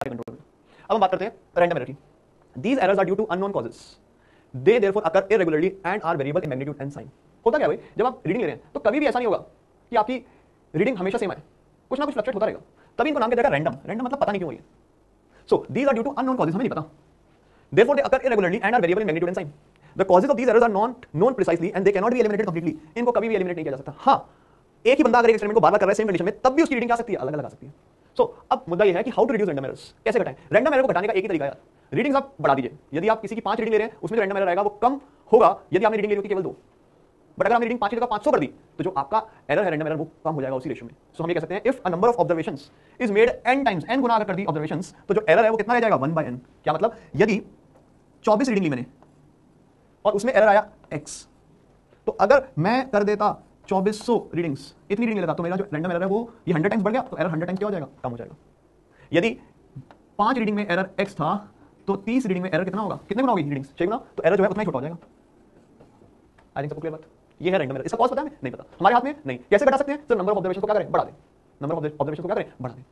Control. अब हम बात करते हैं रैंडम एरर की। These errors are due to unknown causes, they therefore occur irregularly and are variable in magnitude and sign. होता क्या भाई, जब आप रीडिंग ले रहे हैं तो कभी भी ऐसा नहीं होगा कि आपकी रीडिंग हमेशा सेम आए, कुछ ना कुछ फ्लक्चुएट होता रहेगा, तभी इनको नाम दिया जाएगा रैंडम। रैंडम मतलब पता नहीं क्यों हुई है। So these are due to unknown causes, हमें नहीं पता, therefore they occur irregularly and are variable in magnitude and sign. The causes of these errors are not known precisely and they cannot be eliminated completely. इनको कभी भी eliminate नहीं किया जा सकता। हाँ, एक ही बंदा अगर एक एक्सपेरिमेंट को बार-बार कर रहा है सेम कंडीशन में, तब भी उसकी रीडिंग क्या आ सकती है, अलग-अलग आ सकती है। सो अब मुद्दा ये है कि how to reduce random errors, कैसे घटाएं। रैंडम एरर को घटाने का एक ही तरीका है यार, रीडिंग्स आप बढ़ा दीजिए। यदि आप किसी की 5 रीडिंग ले रहे हैं, उसमें जो रैंडम एरर आएगा वो कम होगा यदि आपने रीडिंग ले ली केवल 2। बट अगर आपने रीडिंग 5 की जगह 500 कर दी, तो जो आपका एरर है रैंडम एरर वो कम हो जाएगा उसी रेशियो में। सो हम ये कह सकते हैं if a number of observations is made n times, n गुना अगर कर दी ऑब्जर्वेशंस, तो जो एरर है वो कितना रह जाएगा 1/n। क्या मतलब, यदि 24 रीडिंग ली मैंने और उसमें एरर आया x, तो अगर मैं कर देता 2400 रीडिंग्स, इतनी रीडिंग लेता, तो मेरा जो रैंडम एरर है वो ये 100 टाइम्स बढ़ गया, तो एरर 100 टाइम्स क्या हो जाएगा, कम हो जाएगा। यदि 5 रीडिंग में एरर x था, तो 30 रीडिंग में एरर कितना होगा, कितने गुना होगी रीडिंग्स, 6 गुना, तो एरर जो है उतना ही छोटा हो जाएगा। आई थिंक सबको क्लियर बात। ये है रैंडम एरर। इसका कॉज पता है हमें, नहीं पता, हमारे हाथ में नहीं। कैसे घटा सकते हैं, सिर्फ नंबर ऑफ ऑब्जर्वेशन को क्या करें, बढ़ा दें। नंबर ऑफ ऑब्जर्वेशन को क्या करें, बढ़ा दें।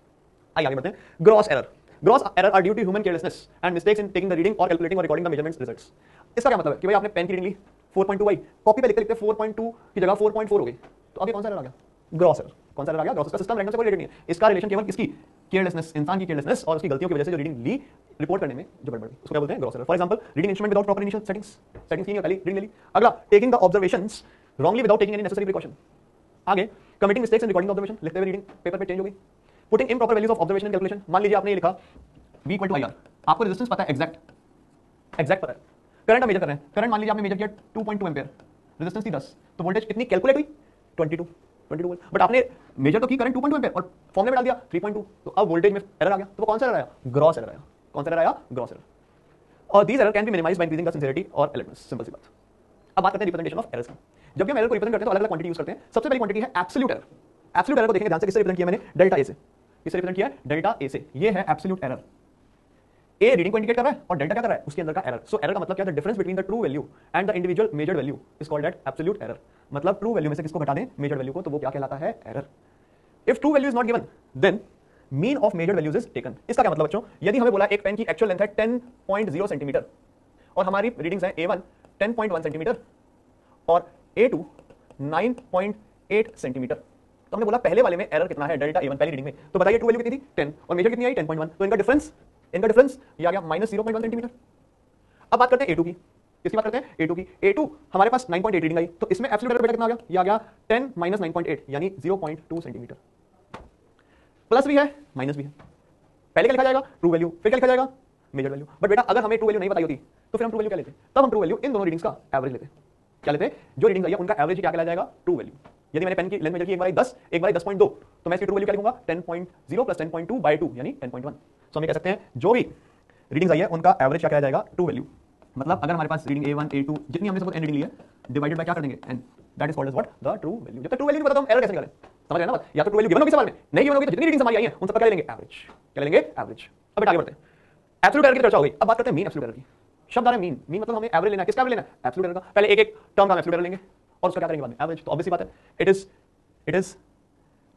आइए आगे बढ़ते हैं। Gross error. Gross error are due to human carelessness and mistakes in taking the reading और कैलकुलेटिंग और रिकॉर्डिंग द मेजरमेंट्स रिजल्ट्स। इसका क्या मतलब है कि भाई आपने पेन की रीडिंग ली 4.2 आई, कॉपी पे लिखते लिखते 4.2 की जगह 4.4 हो गई, तो अभी कौन सा एरर आ गया, ग्रॉस एरर। कौन सा एरर आ गया, ग्रॉस। का सिस्टम रैंडम से कोई रिलेटेड नहीं है, इसका रिलेशन केवल इसकी केयरलेसनेस, इंसान की केयरलेसनेस और उसकी गलतियों की वजह से जो रीडिंग ली रिपोर्ट करने में जो गड़बड़ हुई, उसको क्या बोलते हैं, gross error. For example, reading instrument without proper initial settings की पहली रीडिंग ले ली। अगला, taking the observations wrongly without taking any necessary precaution। आगे, committing mistakes in recording the observation, लिखते हुए रीडिंग पेपर पे चेंज हो गई। Putting improper values of observation in calculation। मान लीजिए आपने ये लिखा V = IR, आपको रेजिस्टेंस पता है, एग्जैक्ट पता है, करंट आप मेजर कर रहे हैं, करंट मान लीजिए आपने मेजर किया 2.2 एम्पीयर, रेजिस्टेंस थी 10, तो वोल्टेज कितनी कैलकुलेट हुई 22 वोल्ट, बट आपने मेजर तो की करंट 2.2 एम्पीयर और फॉर्मूले में डाल दिया 3.2, तो अब वोल्टेज में एरर आ गया, तो कौन सा एरर आया, ग्रॉस एरर आया। कौन सा एरर आया, ग्रॉस एरर। और these error can be minimised by increasing the sincerity और एलर्टनेस। सिंपल सी बात। अब बात करते हैं रिप्रेजेंटेशन ऑफ एरर्स की। जब भी हम एरर को रिप्रेजेंट करते हैं तो अलग अलग क्वांटिटी यूज करते हैं। सबसे पहली क्वांटिटी है एब्सोल्यूट एरर। एब्सोल्यूट एरर को देखेंगे ध्यान से, किससे रिप्रेजेंट किया मैंने, डेल्टा ए से। किससे रिप्रेजेंट किया है, डेल्टा ए से। ये है एब्सोल्यूट एरर। ए रीडिंग को इंडिकेट कर रहा है और डेल्टा क्या कर रहा है, उसके अंदर का एरर। सो एरर का मतलब क्या है, the difference between the true value and the individual measured value is called that absolute error. मतलब ट्रू वैल्यू में से किसको घटा दें, मेजर्ड वैल्यू को, तो वो क्या कहलाता है, error. If true value is not given then mean of measured values is taken. इसका क्या मतलब बच्चों, यदि हमें बोला एक पेन की एक्चुअल लेंथ है 10.0 सेंटीमीटर और हमारी रीडिंग्स है A1 10.1 सेंटीमीटर और A2 9.8 सेंटीमीटर, तो हमने बोला पहले वाले में एरर कितना है, डेल्टा A1 पहली रीडिंग में, तो बताइए ट्रू वैल्यू कितनी थी 10 और मेजर कितनी आई 10.1, तो इनका डिफरेंस ये आ गया -0.1 सेंटीमीटर। अब बात करते हैं A2 की। इसकी बात करते हैं A2 की। A2 हमारे पास 9.8 रीडिंग आई, तो इसमें एब्सोल्यूट एरर बेटा कितना आ गया, ये आ गया 10 - 9.8 यानी 0.2 सेंटीमीटर। प्लस भी है माइनस भी है। पहले क्या लिखा जाएगा, ट्रू वैल्यू, फिर क्या लिखा जाएगा, मेजर वैल्यू। बट बेटा अगर हमें ट्रू वैल्यू नहीं बताई होती तो फिर हम ट्रू वैल्यू क्या लेते, तब हम ट्रू वैल्यू इन दोनों रीडिंग्स का एवरेज लेते। क्या लेते, जो रीडिंग्स आई है उनका एवरेज क्या कहलाया जाएगा, ट्रू वैल्यू। यदि मैंने पेन की लेंथ मेजर की एक बार 10 एक बार 10.2, तो मैं इसकी ट्रू वैल्यू क्या लिखूंगा, 10.0 + 10.2/2 यानी 10.1। सो हम कह सकते हैं जो भी रीडिंग्स आई है उनका एवरेज क्या कहलाया जाएगा, ट्रू वैल्यू। मतलब अगर हमारे पास रीडिंग A1 A2 जितनी हमने सपोज n रीडिंग ली है, डिवाइडेड बाय क्या कर देंगे, n, that is called as what, the true value. जब तक ट्रू वैल्यू नहीं पता तो हम एरर कैसे निकालें, समझ रहे हैं ना बात। या तो ट्रू वैल्यू गिवन होगी सवाल में, नहीं गिवन होगी तो जितनी रीडिंग्स हमारी आई हैं उन सबका क्या लेंगे, एवरेज। क्या लेंगे, एवरेज। अब बेटा आगे बढ़ते हैं। एब्सोल्यूट एरर की चर्चा हो गई, अब बात करते हैं मीन एब्सोल्यूट एरर की। शब्द आ रहा है मीन, मीन मतलब हमें एवरेज लेना है, किसका एवरेज लेना है, एब्सोल्यूट एरर का। पहले एक एक टर्म का एब्सोल्यूट एरर लेंगे और उसका क्या करेंगे बाद में, एवरेज। तो ऑब्वियस सी बात है, it is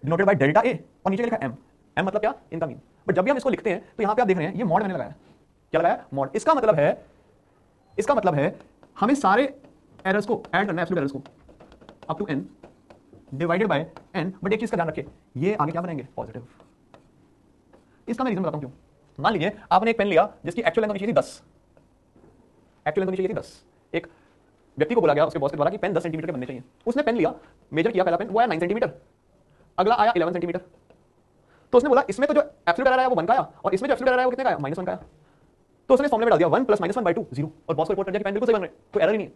denoted by delta A और नीचे लिखा m। m मतलब क्या, इनका मीन। बट जब भी हम इसको लिखते हैं तो यहां पे आप देख रहे हैं ये मॉड मैंने लगाया, क्या लगाया, मॉड। इसका मतलब है हमें सारे एरर्स को ऐड करना है, एब्सोल्यूट एरर्स को up to n divided by n। But एक चीज का ध्यान रखिए, ये आगे क्या बनाएंगे, पॉजिटिव। इसका मैं रीजन बताता हूं क्यों। मान लीजिए आपने एक पेन लिया जिसकी एक्चुअल लेंथ होनी चाहिए थी 10, एक्चुअल लेंथ होनी चाहिए थी 10। एक व्यक्ति को बोला गया उसके बॉस के द्वारा कि पेन 10 सेंटीमीटर के बनने चाहिए। उसने पेन लिया, मेजर किया, पहला पेन वो आया 9 सेंटीमीटर, अगला आया 11 सेंटीमीटर। तो उसने बोला इसमें तो जो एब्सोल्यूट एरर आया वो 1 का आया और इसमें जो एब्सोल्यूट एरर आया वो कितने का आया, -1 का आया। तो उसने फॉर्मूले में डाल दिया 1 + -1/2 0 और बॉस को रिपोर्ट कर दिया कि पेन बिल्कुल सही बन रहे हैं, कोई एरर ही नहीं है,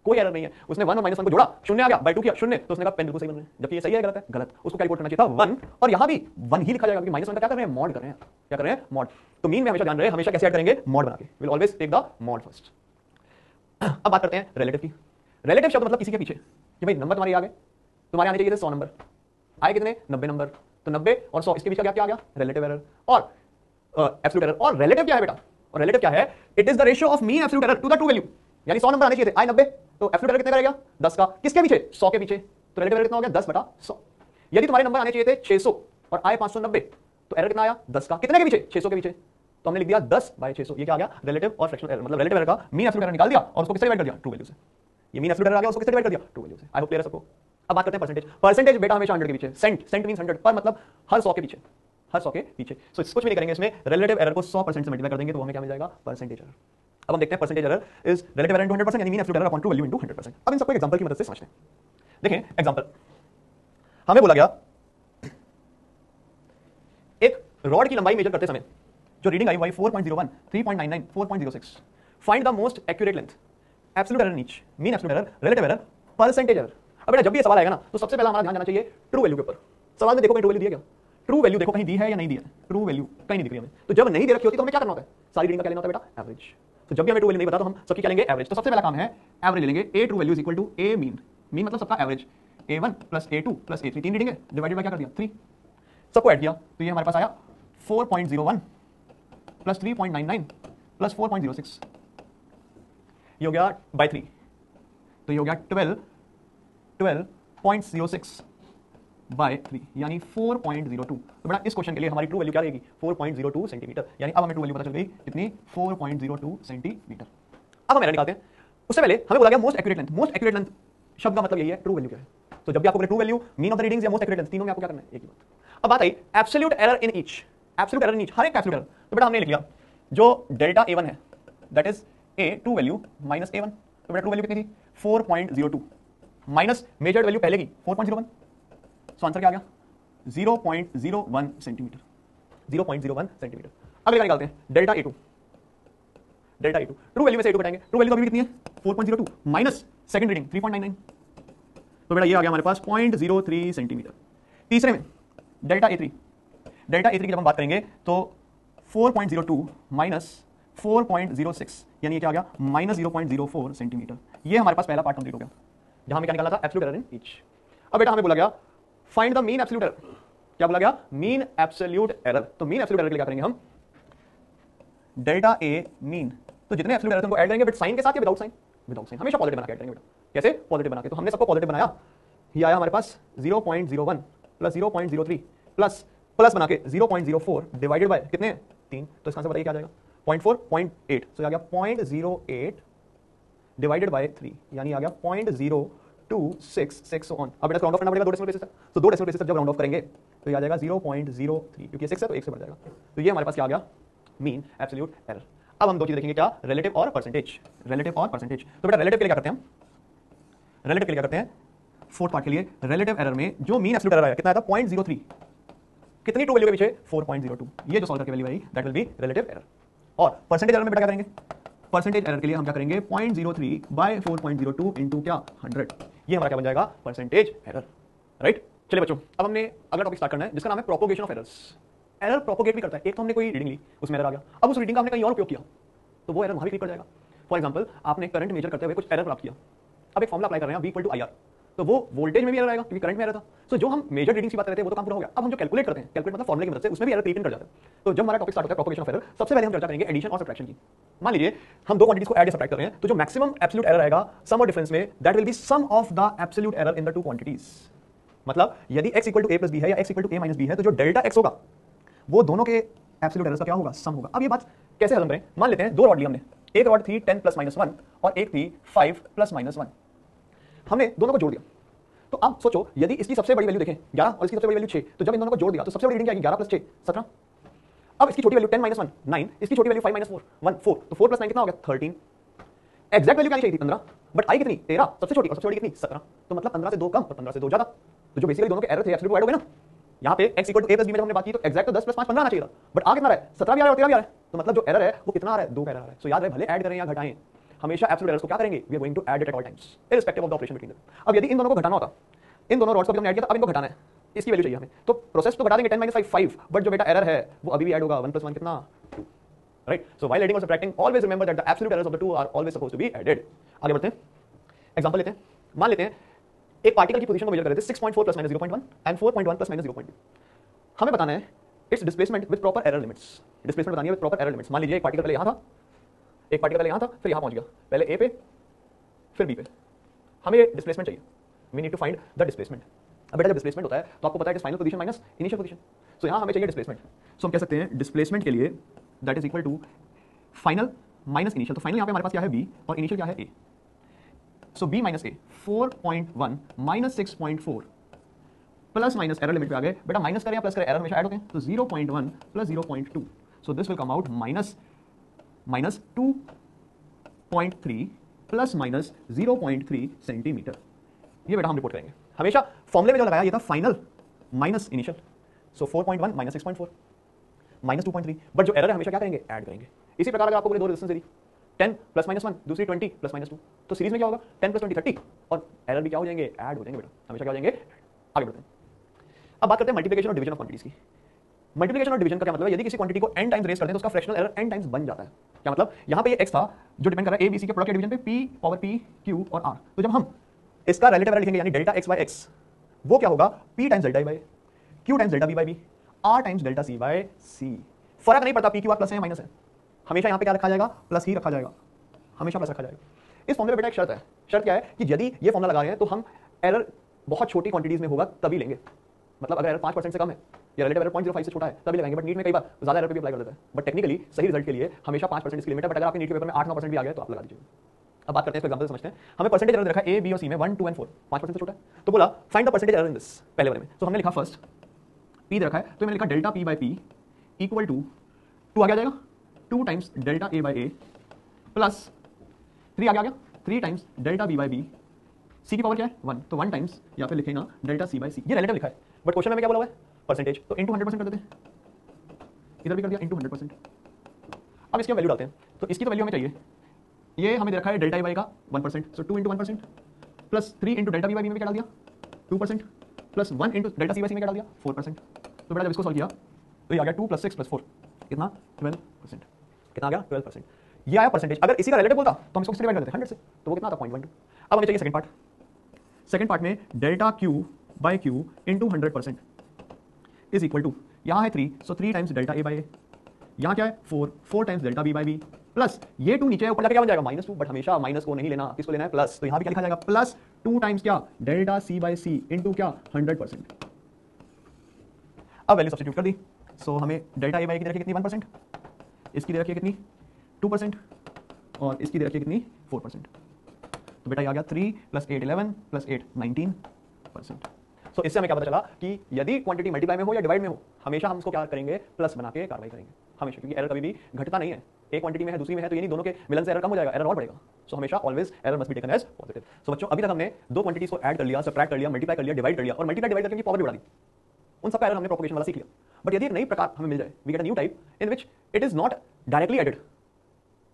कोई एरर नहीं है। उसने 1 और -1 को जोड़ा, शून्य आ गया, /2 किया शून्य, तो उसने कहा पेन बिल्कुल सही बन रहे हैं। जबकि ये सही है गलत है, गलत। उसको क्या रिपोर्ट करना चाहिए था 1, और यहां भी 1 ही लिखा जाएगा क्योंकि -1 का क्या कर रहे हैं, मॉड कर रहे हैं। क्या कर रहे हैं, मॉड। तो मीन में हमेशा ध्यान रहे, हमेशा कैसे ऐड करेंगे, मॉड बना के। Will always take the mod first. अब बात करते हैं रिलेटिव की। रिलेटिव शब्द मतलब किसी के पीछे, कि भाई नंबर तुम्हारे आ गए, तुम्हारे आने चाहिए थे 100 नंबर, आए कितने, 90 नंबर, तो 90 और 100 इसके बीच का क्या आ गया, रिलेटिव एरर और एब्सोल्यूट एरर। और रिलेटिव क्या है बेटा, और रिलेटिव क्या है, it is the ratio of mean absolute error to the true value. यानी 100 नंबर आने चाहिए थे, आए 90, तो एब्सोल्यूट एरर कितने का रहेगा, 10 का। किसके पीछे, 100 के पीछे, तो रिलेटिव एरर कितना हो गया, 10/100। यदि तुम्हारे नंबर आने चाहिए थे 600 और आए 590, तो एरर कितना आया, 10 का। कितने के पीछे, 600 के पीछे, तो हमने लिख दिया 10/600। ये क्या आ गया? रिलेटिव और फ्रैक्शनल एरर, मतलब रिलेटिव एरर का मीन एब्सोल्यूट एरर निकाल दिया और उसको किससे डिवाइड कर दिया? ट्रू वैल्यू से। ये मीन एब्सोल्यूट एरर आ गया, उसको किससे डिवाइड कर दिया? ट्रू वैल्यू से। आई होप क्लियर है सबको। अब बात करते हैं परसेंटेज। परसेंटेज बेटा हमेशा 100 के पीछे, सेंट मींस 100, पर मतलब हर 100 के पीछे, हर 100 के पीछे। सो कुछ भी नहीं करेंगे इसमें, रिलेटिव एरर को 100% से मल्टीप्लाई कर देंगे तो हमें क्या मिल जाएगा? Percentage error. अब हम देखते हैं percentage error is relative error into 100% यानी mean absolute error upon true value into 100%। अब इन सबको एग्जांपल की मदद से समझते हैं। देखें एग्जांपल, हमें बोला गया एक रॉड की लंबाई मेजर करते समय जो रीडिंग आई 4.01, 3.99, 4.06, find the most accurate length, absolute error नीच, mean absolute error, relative error, percentage error. अब बेटा जब भी ये सवाल आएगा ना तो सबसे पहला हमारा ध्यान जाना चाहिए ट्रू वैल्यू के ऊपर। सवाल में देखो कहीं ट्रू वैल्यू दिया क्या? ट्रू वैल्यू देखो कहीं दी है या नहीं दी है? ट्रू वैल्यू कहीं नहीं दिख रही हमें। तो जब नहीं दे रखी होती तो हमें क्या करना होता है? सारी रीडिंग का क्या लेना होता है बेटा? एवरेज। तो जब भी हमें ट्रू वैल्यू नहीं पता तो हम सबकी क्या लेंगे? एवरेज। तो सबसे पहला काम है एवरेज लेंगे। A true value is equal to a mean, mean मतलब सबका average, A1 plus A2 plus A3, 3 reading है, डिवाइडेड बाय क्या कर दिया? 3। सबको ऐड किया तो ये हमारे पास आया 4.01 प्लस 3.99 प्लस 4.06, ये हो गया बाय 3, तो ये हो गया 12.06 बाय 3 यानी 4.02। तो बेटा इस क्वेश्चन के लिए हमारी ट्रू वैल्यू क्या रहेगी? 4.02 सेंटीमीटर। यानी अब हमें ट्रू वैल्यू पता चल गई कितनी? 4.02 सेंटीमीटर। अब हम एरर निकालते हैं। उससे पहले हमें बोला गया most accurate length. Most accurate length शब्द का मतलब यही है ट्रू वैल्यू क्या है। तो जब भी आपको true value, mean of the readings या मोस्ट एक्यूरेट लेंथ, तीनों में आपको क्या करना है? एक ही बात। अब बात आई absolute error in each, absolute error in each, हर एक एब्सोल्यूट एरर। तो बेटा हमने लिख लिया जो डेल्टा A1 है that is A true value minus A1। तो बेटा ट्रू वैल्यू कितनी थी? 4.02 माइनस मेजर्ड वैल्यू पहले की 4.01, सो आंसर क्या आ गया? 0.01 सेंटीमीटर, 0.01 सेंटीमीटर। अगले का निकालते हैं delta A2। Delta A2 true value में से A2 घटाएंगे। ट्रू वैल्यू अभी कितनी है? 4.02 माइनस सेकंड रीडिंग 3.99, तो बेटा ये आ गया हमारे पास 0.03 सेंटीमीटर। तीसरे में डेल्टा A3, डेल्टा A3 की जब हम बात करेंगे तो 4.02 माइनस 4.06 यानी क्या आ गया? Minus 0.04 centimetre. ये हमारे पास पहला पार्ट कंप्लीट हो गया जहां हमें क्या निकालना था? Absolute error in each. अब बेटा हमें बोला गया find the mean absolute error. क्या बोला गया? Mean absolute error. तो मीन एब्सोल्यूट एरर के लिए क्या करेंगे हम? डेल्टा ए मीन, तो जितने एब्सोल्यूट एरर उनको ऐड करेंगे, बट साइन के साथ या विदाउट साइन? Without sign. हमेशा पॉजिटिव बना के ऐड करेंगे बेटा। कैसे? पॉजिटिव बना के। तो हमने सबको पॉजिटिव बनाया, ये आया हमारे पास 0.01 प्लस 0.03 प्लस प्लस बना के 0.04 डिवाइडेड बाय कितने? 3। तो इसका आंसर बताइए क्या आ जाएगा? 0.4, 0.8, तो आ गया 0.08 डिवाइडेड बाय 3 यानी आ गया 0.0266 ऑन। अब बेटा राउंड ऑफ करना पड़ेगा दो डेसिमल प्लेसेस तक, तो दो डेसिमल प्लेसेस तक जब राउंड ऑफ करेंगे तो ये आ जाएगा 0.03, क्योंकि 6 है तो 1 से बढ़ जाएगा। तो ये हमारे पास क्या आ गया? Mean absolute error. अब हम दो चीज देखेंगे, क्या? रिलेटिव और परसेंटेज। रिलेटिव और परसेंटेज। तो बेटा रिलेटिव के लिए क्या करते हैं हम? रिलेटिव के लिए क्या करते हैं? फोर्थ पार्ट के लिए रिलेटिव एरर में जो मीन एब्सोल्यूट एरर आया कितना आया था? 0.03। कितनी ट्रू वैल्यू के पीछे? 4.02। ये जो सॉल्व करके value I that will be relative error. और परसेंटेज एरर में बेटा क्या करेंगे? परसेंटेज एरर के लिए हम क्या करेंगे? 0.03 बाय 4.02 इंटू क्या? 100। ये हमारा क्या बन जाएगा? Percentage error. राइट। चलिए बच्चों, अब हमने अगला टॉपिक स्टार्ट करना है जिसका नाम है propagation of errors. Error propagate भी करता है। एक तो हमने कोई रीडिंग ली, उसमें एरर आ गया, अब उस रीडिंग का हमने कहीं और उपयोग किया तो वो एरर वहां भी क्लिक कर जाएगा। फॉर एग्जांपल, आपने करंट मेजर करते हुए कुछ एरर प्राप्त किया, अब एक फॉर्मुला अप्लाई कर रहे हैं V इक्वल टू IR, तो वो वोल्टेज में भी एरर आएगा क्योंकि करंट में एरर था। सो जो हम मेजर रीडिंग्स की बात करते हैं वो तो काम पूरा हो गया। अब हम जो कैलकुलेट करते हैं, कैलकुलेट मतलब फॉर्मुले की मदद से, उसमें भी एरर क्रिएट कर जाता है। तो जब हमारा टॉपिक स्टार्ट होता है प्रोपोगेशन ऑफ एरर, सबसे पहले हम चर्चा करेंगे एडिशन और सब्ट्रैक्शन की। मान लीजिए हम दो क्वांटिटीज को ऐड या सब्ट्रैक्ट कर रहे हैं, तो जो मैक्सिमम एब्सोल्यूट एरर आएगा सम और डिफरेंस में, that will be sum of the absolute error in the two quantities. मतलब यदि x equal to a plus B है या x equal to a minus b है, तो जो डेल्टा x होगा वो दोनों के एब्सोल्यूट एरर्स का क्या होगा? सम होगा। अब ये बात कैसे हजम करें? मान लेते हैं दो रॉड ली हमने, एक रॉड थी 10 प्लस माइनस 1 और एक थी 5 प्लस माइनस 1। हमने दोनों को जोड़ दिया, तो अब सोचो यदि इसकी सबसे बड़ी वैल्यू देखें 11 और इसकी सबसे बड़ी वैल्यू 6, तो जब इन दोनों को जोड़ दिया तो सबसे बड़ी रीडिंग क्या आएगी? 11 प्लस 6 17। अब इसकी छोटी वैल्यू 10 माइनस 1 9, इसकी छोटी वैल्यू 5 माइनस 4 1 4, तो 4 प्लस 9 कितना हो गया? 13। एग्जैक्ट वैल्यू क्या चाहिए थी? 15, बट आई कितनी? 13, सबसे छोटी, और सबसे बड़ी कितनी? 17। तो मतलब 15 से 2 कम और 15 से 2 ज्यादा। तो जो बेसिकली दोनों के एरर थे एब्सोल्यूट ऐड हो गए ना। यहाँ पे x equal to a plus b में जब हमने बात की तो एग्जैक्ट तो 10 प्लस 5 15 आना चाहिए था, बट आ कितना रहा है? 17 भी आ रहा है और 13 भी आ रहा है। तो मतलब जो एरर है वो कितना आ रहा है? 2 का एरर आ रहा है। सो याद रहे, भले ऐड करें या घटाएं, हमेशा एब्सोल्यूट एरर्स को क्या करेंगे? We are going to add it at all times irrespective of the operation between them. अब यदि इन दोनों को घटाना होता, इन दोनों रॉड्स को भी हमने ऐड किया, अब इनको घटाना है, इसकी वैल्यू चाहिए हमें, तो प्रोसेस तो घटा देंगे 10 माइनस 5 5, बट जो बेटा एरर है वो अभी भी ऐड होगा 1 प्लस 1 कितना? 2। राइट। सो व्हाइल एडिंग और subtracting always remember that the absolute errors of the two are always supposed to be added. आगे बढ़ते हैं, एग्जांपल लेते हैं। मान लेते हैं एक पार्टिकल की पोजीशन को मेजर कर रहे थे 6.4 plus minus 0.1 and 4.1 plus minus 0.2। हमें बताना है it's displacement with proper error limits. Displacement बतानी है विद प्रॉपर एरर लिमिट्स। मान लीजिए एक पार्टिकल पहले यहां था, एक पार्टिकल पहले यहां था, फिर यहां पहुंच गया, पहले ए पे फिर बी पे। हमें डिस्प्लेसमेंट चाहिए, we need to find the displacement. अब बेटा जब डिस्प्लेसमेंट होता है तो आपको पता है कि final position minus initial position, so यहां हमें चाहिए डिस्प्लेसमेंट। सो हम कह सकते हैं डिस्प्लेसमेंट के लिए that is equal to final minus initial. तो फाइनल यहाँ पे हमारे पास क्या है b और इनिशियल क्या है a। So b minus A 4.1 minus 6.4 plus minus error limit पे आ गए। बेटा माइनस करें या प्लस करें, एरर हमेशा ऐड होते हैं। तो 0.1 plus 0.2, so this will come out minus 2.3 plus minus 0.3 centimetre. ये बेटा हम रिपोर्ट करेंगे। हमेशा फॉर्मूले में जो लगाया ये था final minus initial. So 4.1 minus 6.4 minus 2.3, but जो एरर है हमेशा क्या करेंगे, ऐड करेंगे। इसी प्रकार अगर आपको बोले दो रेजिस्टेंस दे दी, 10 प्लस माइनस 1, दूसरी 20 प्लस माइनस 2, तो सीरीज में क्या होगा 10 प्लस 20 30, और एरर भी क्या हो जाएंगे, ऐड हो जाएंगे बेटा, हमेशा क्या हो जाएंगे। आगे बढ़ते हैं, अब बात करते हैं मल्टीप्लिकेशन और डिवीजन ऑफ क्वांटिटीज की। मल्टीप्लिकेशन और डिवीजन का क्या मतलब है, यदि किसी क्वांटिटी को n टाइम्स रेज करते हैं तो उसका फ्रैक्शनल एरर n टाइम्स बन जाता है। क्या मतलब, यहां पे ये x था जो डिपेंड कर रहा है a b c के प्रोडक्ट के डिवीजन पे, p पावर p q और r। तो जब हम इसका रिलेटिव एरर लिखेंगे यानी डेल्टा x बाय x, वो क्या होगा p times delta a by q times delta b by b, r times delta c by c। फर्क नहीं पड़ता p q r प्लस है या माइनस है, हमेशा यहां पे क्या रखा जाएगा, प्लस ही रखा जाएगा, हमेशा प्लस रखा जाएगा। इस फॉर्मूले में बेटा एक शर्त है। शर्त क्या है कि यदि ये फॉर्मूला लगा रहे हैं तो हम एरर बहुत छोटी क्वांटिटीज में होगा तभी लेंगे। मतलब अगर एरर 5% से कम है या रिलेटिव एरर 0.05 से छोटा है तभी लगाएंगे। बट नीट में कई बार ज्यादा एरर पे भी अप्लाई कर देता है, बट टेक्निकली सही रिजल्ट के लिए हमेशा 5% इसकी लिमिट है। बट अगर आपके नीट के पेपर में 8-9% भी आ गए तो आप लगा दीजिए। अब बात करते हैं, एग्जांपल समझते हैं। हमें परसेंटेज एरर रखा है ए बी और सी में 1 2 एंड 4, 5% से छोटा है। तो बोला find the percentage error in this, पहले वाले में। तो हमने लिखा फर्स्ट पी दे रखा है, तो मैंने लिखा delta P by P equal to 2 आगे आ जाएगा 2 times delta A by A plus 3 आगे आ गया 3 times delta B by B, C की पावर क्या है 1, तो 1 टाइम्स या फिर लिखेगा डेल्टा सी बाय सी। ये रिलेटिव लिखा है, बट क्वेश्चन में क्या बोला हुआ है परसेंटेज, तो इनटू 100% कर देते हैं, इधर भी कर दिया इनटू 100%। अब इसकी वैल्यू डालते हैं, तो इसकी तो वैल्यू हमें चाहिए, ये हमें दे रखा है डेल्टा ई बाई का 1%, so 2 into 1% plus 3 into delta B by B में क्या डाल दिया 2% plus 1 into delta C by C में क्या डाल दिया 4%। तो बेटा जब इसको सॉल्व किया तो ये आ गया 2 प्लस 6 प्लस 4 कितना 12%, कितना आ गया 12%। ये आया परसेंटेज। अगर इसी का रिलेटिव होता तो हम इसको किससे डिवाइड कर देते 100 से, तो वो कितना आता 0.12। अब हमें चाहिए सेकंड पार्ट। सेकंड पार्ट में delta q by q into 100% is equal to, यहाँ है 3, so 3 times delta A by a, यहाँ क्या है 4 times delta B by b plus ये 2 नीचे ऊपर जाके क्या बन जाएगा -2, बट हमेशा माइनस को नहीं लेना, किसको लेना है प्लस। तो यहाँ भी क्या लिखा जाएगा प्लस 2 टाइम्स क्या delta C by c into क्या 100%। अब वैल्यू सब्स्टिट्यूट कर दी, सो हमें डेल्टा ए बाई की दे रखी कितनी 1%, इसकी दे रखी कितनी 2% और इसकी दे रखी कितनी 4%। तो बेटा ये आ गया 3 प्लस 8 11 प्लस 8 19%। सो इससे हमें क्या पता चला कि यदि क्वांटिटी मल्टीप्लाई में हो या डिवाइड में हो, हमेशा हम उसको क्या करेंगे प्लस बना के कार्रवाई करेंगे हमेशा, क्योंकि एरर कभी भी घटता नहीं है। एक क्वांटिटी में है दूसरी में है तो ये नहीं दोनों के मिलन से एरर कम हो जाएगा, एरर और बढ़ेगा। सो हमेशा always error must be taken as positive. So बच्चों अभी तक हमने दो क्वांटिटीज को ऐड कर लिया, सबट्रैक्ट कर लिया, मल्टीप्लाई कर लिया, डिवाइड कर लिया और मल्टीप्लाई डिवाइड करके पावर भी बढ़ा दी। उन सबका एरर हमने प्रोपगेशन वाला सीख लिया। बट यदि एक नई प्रकार हमें मिल जाए, we get a new type in which it is not directly added,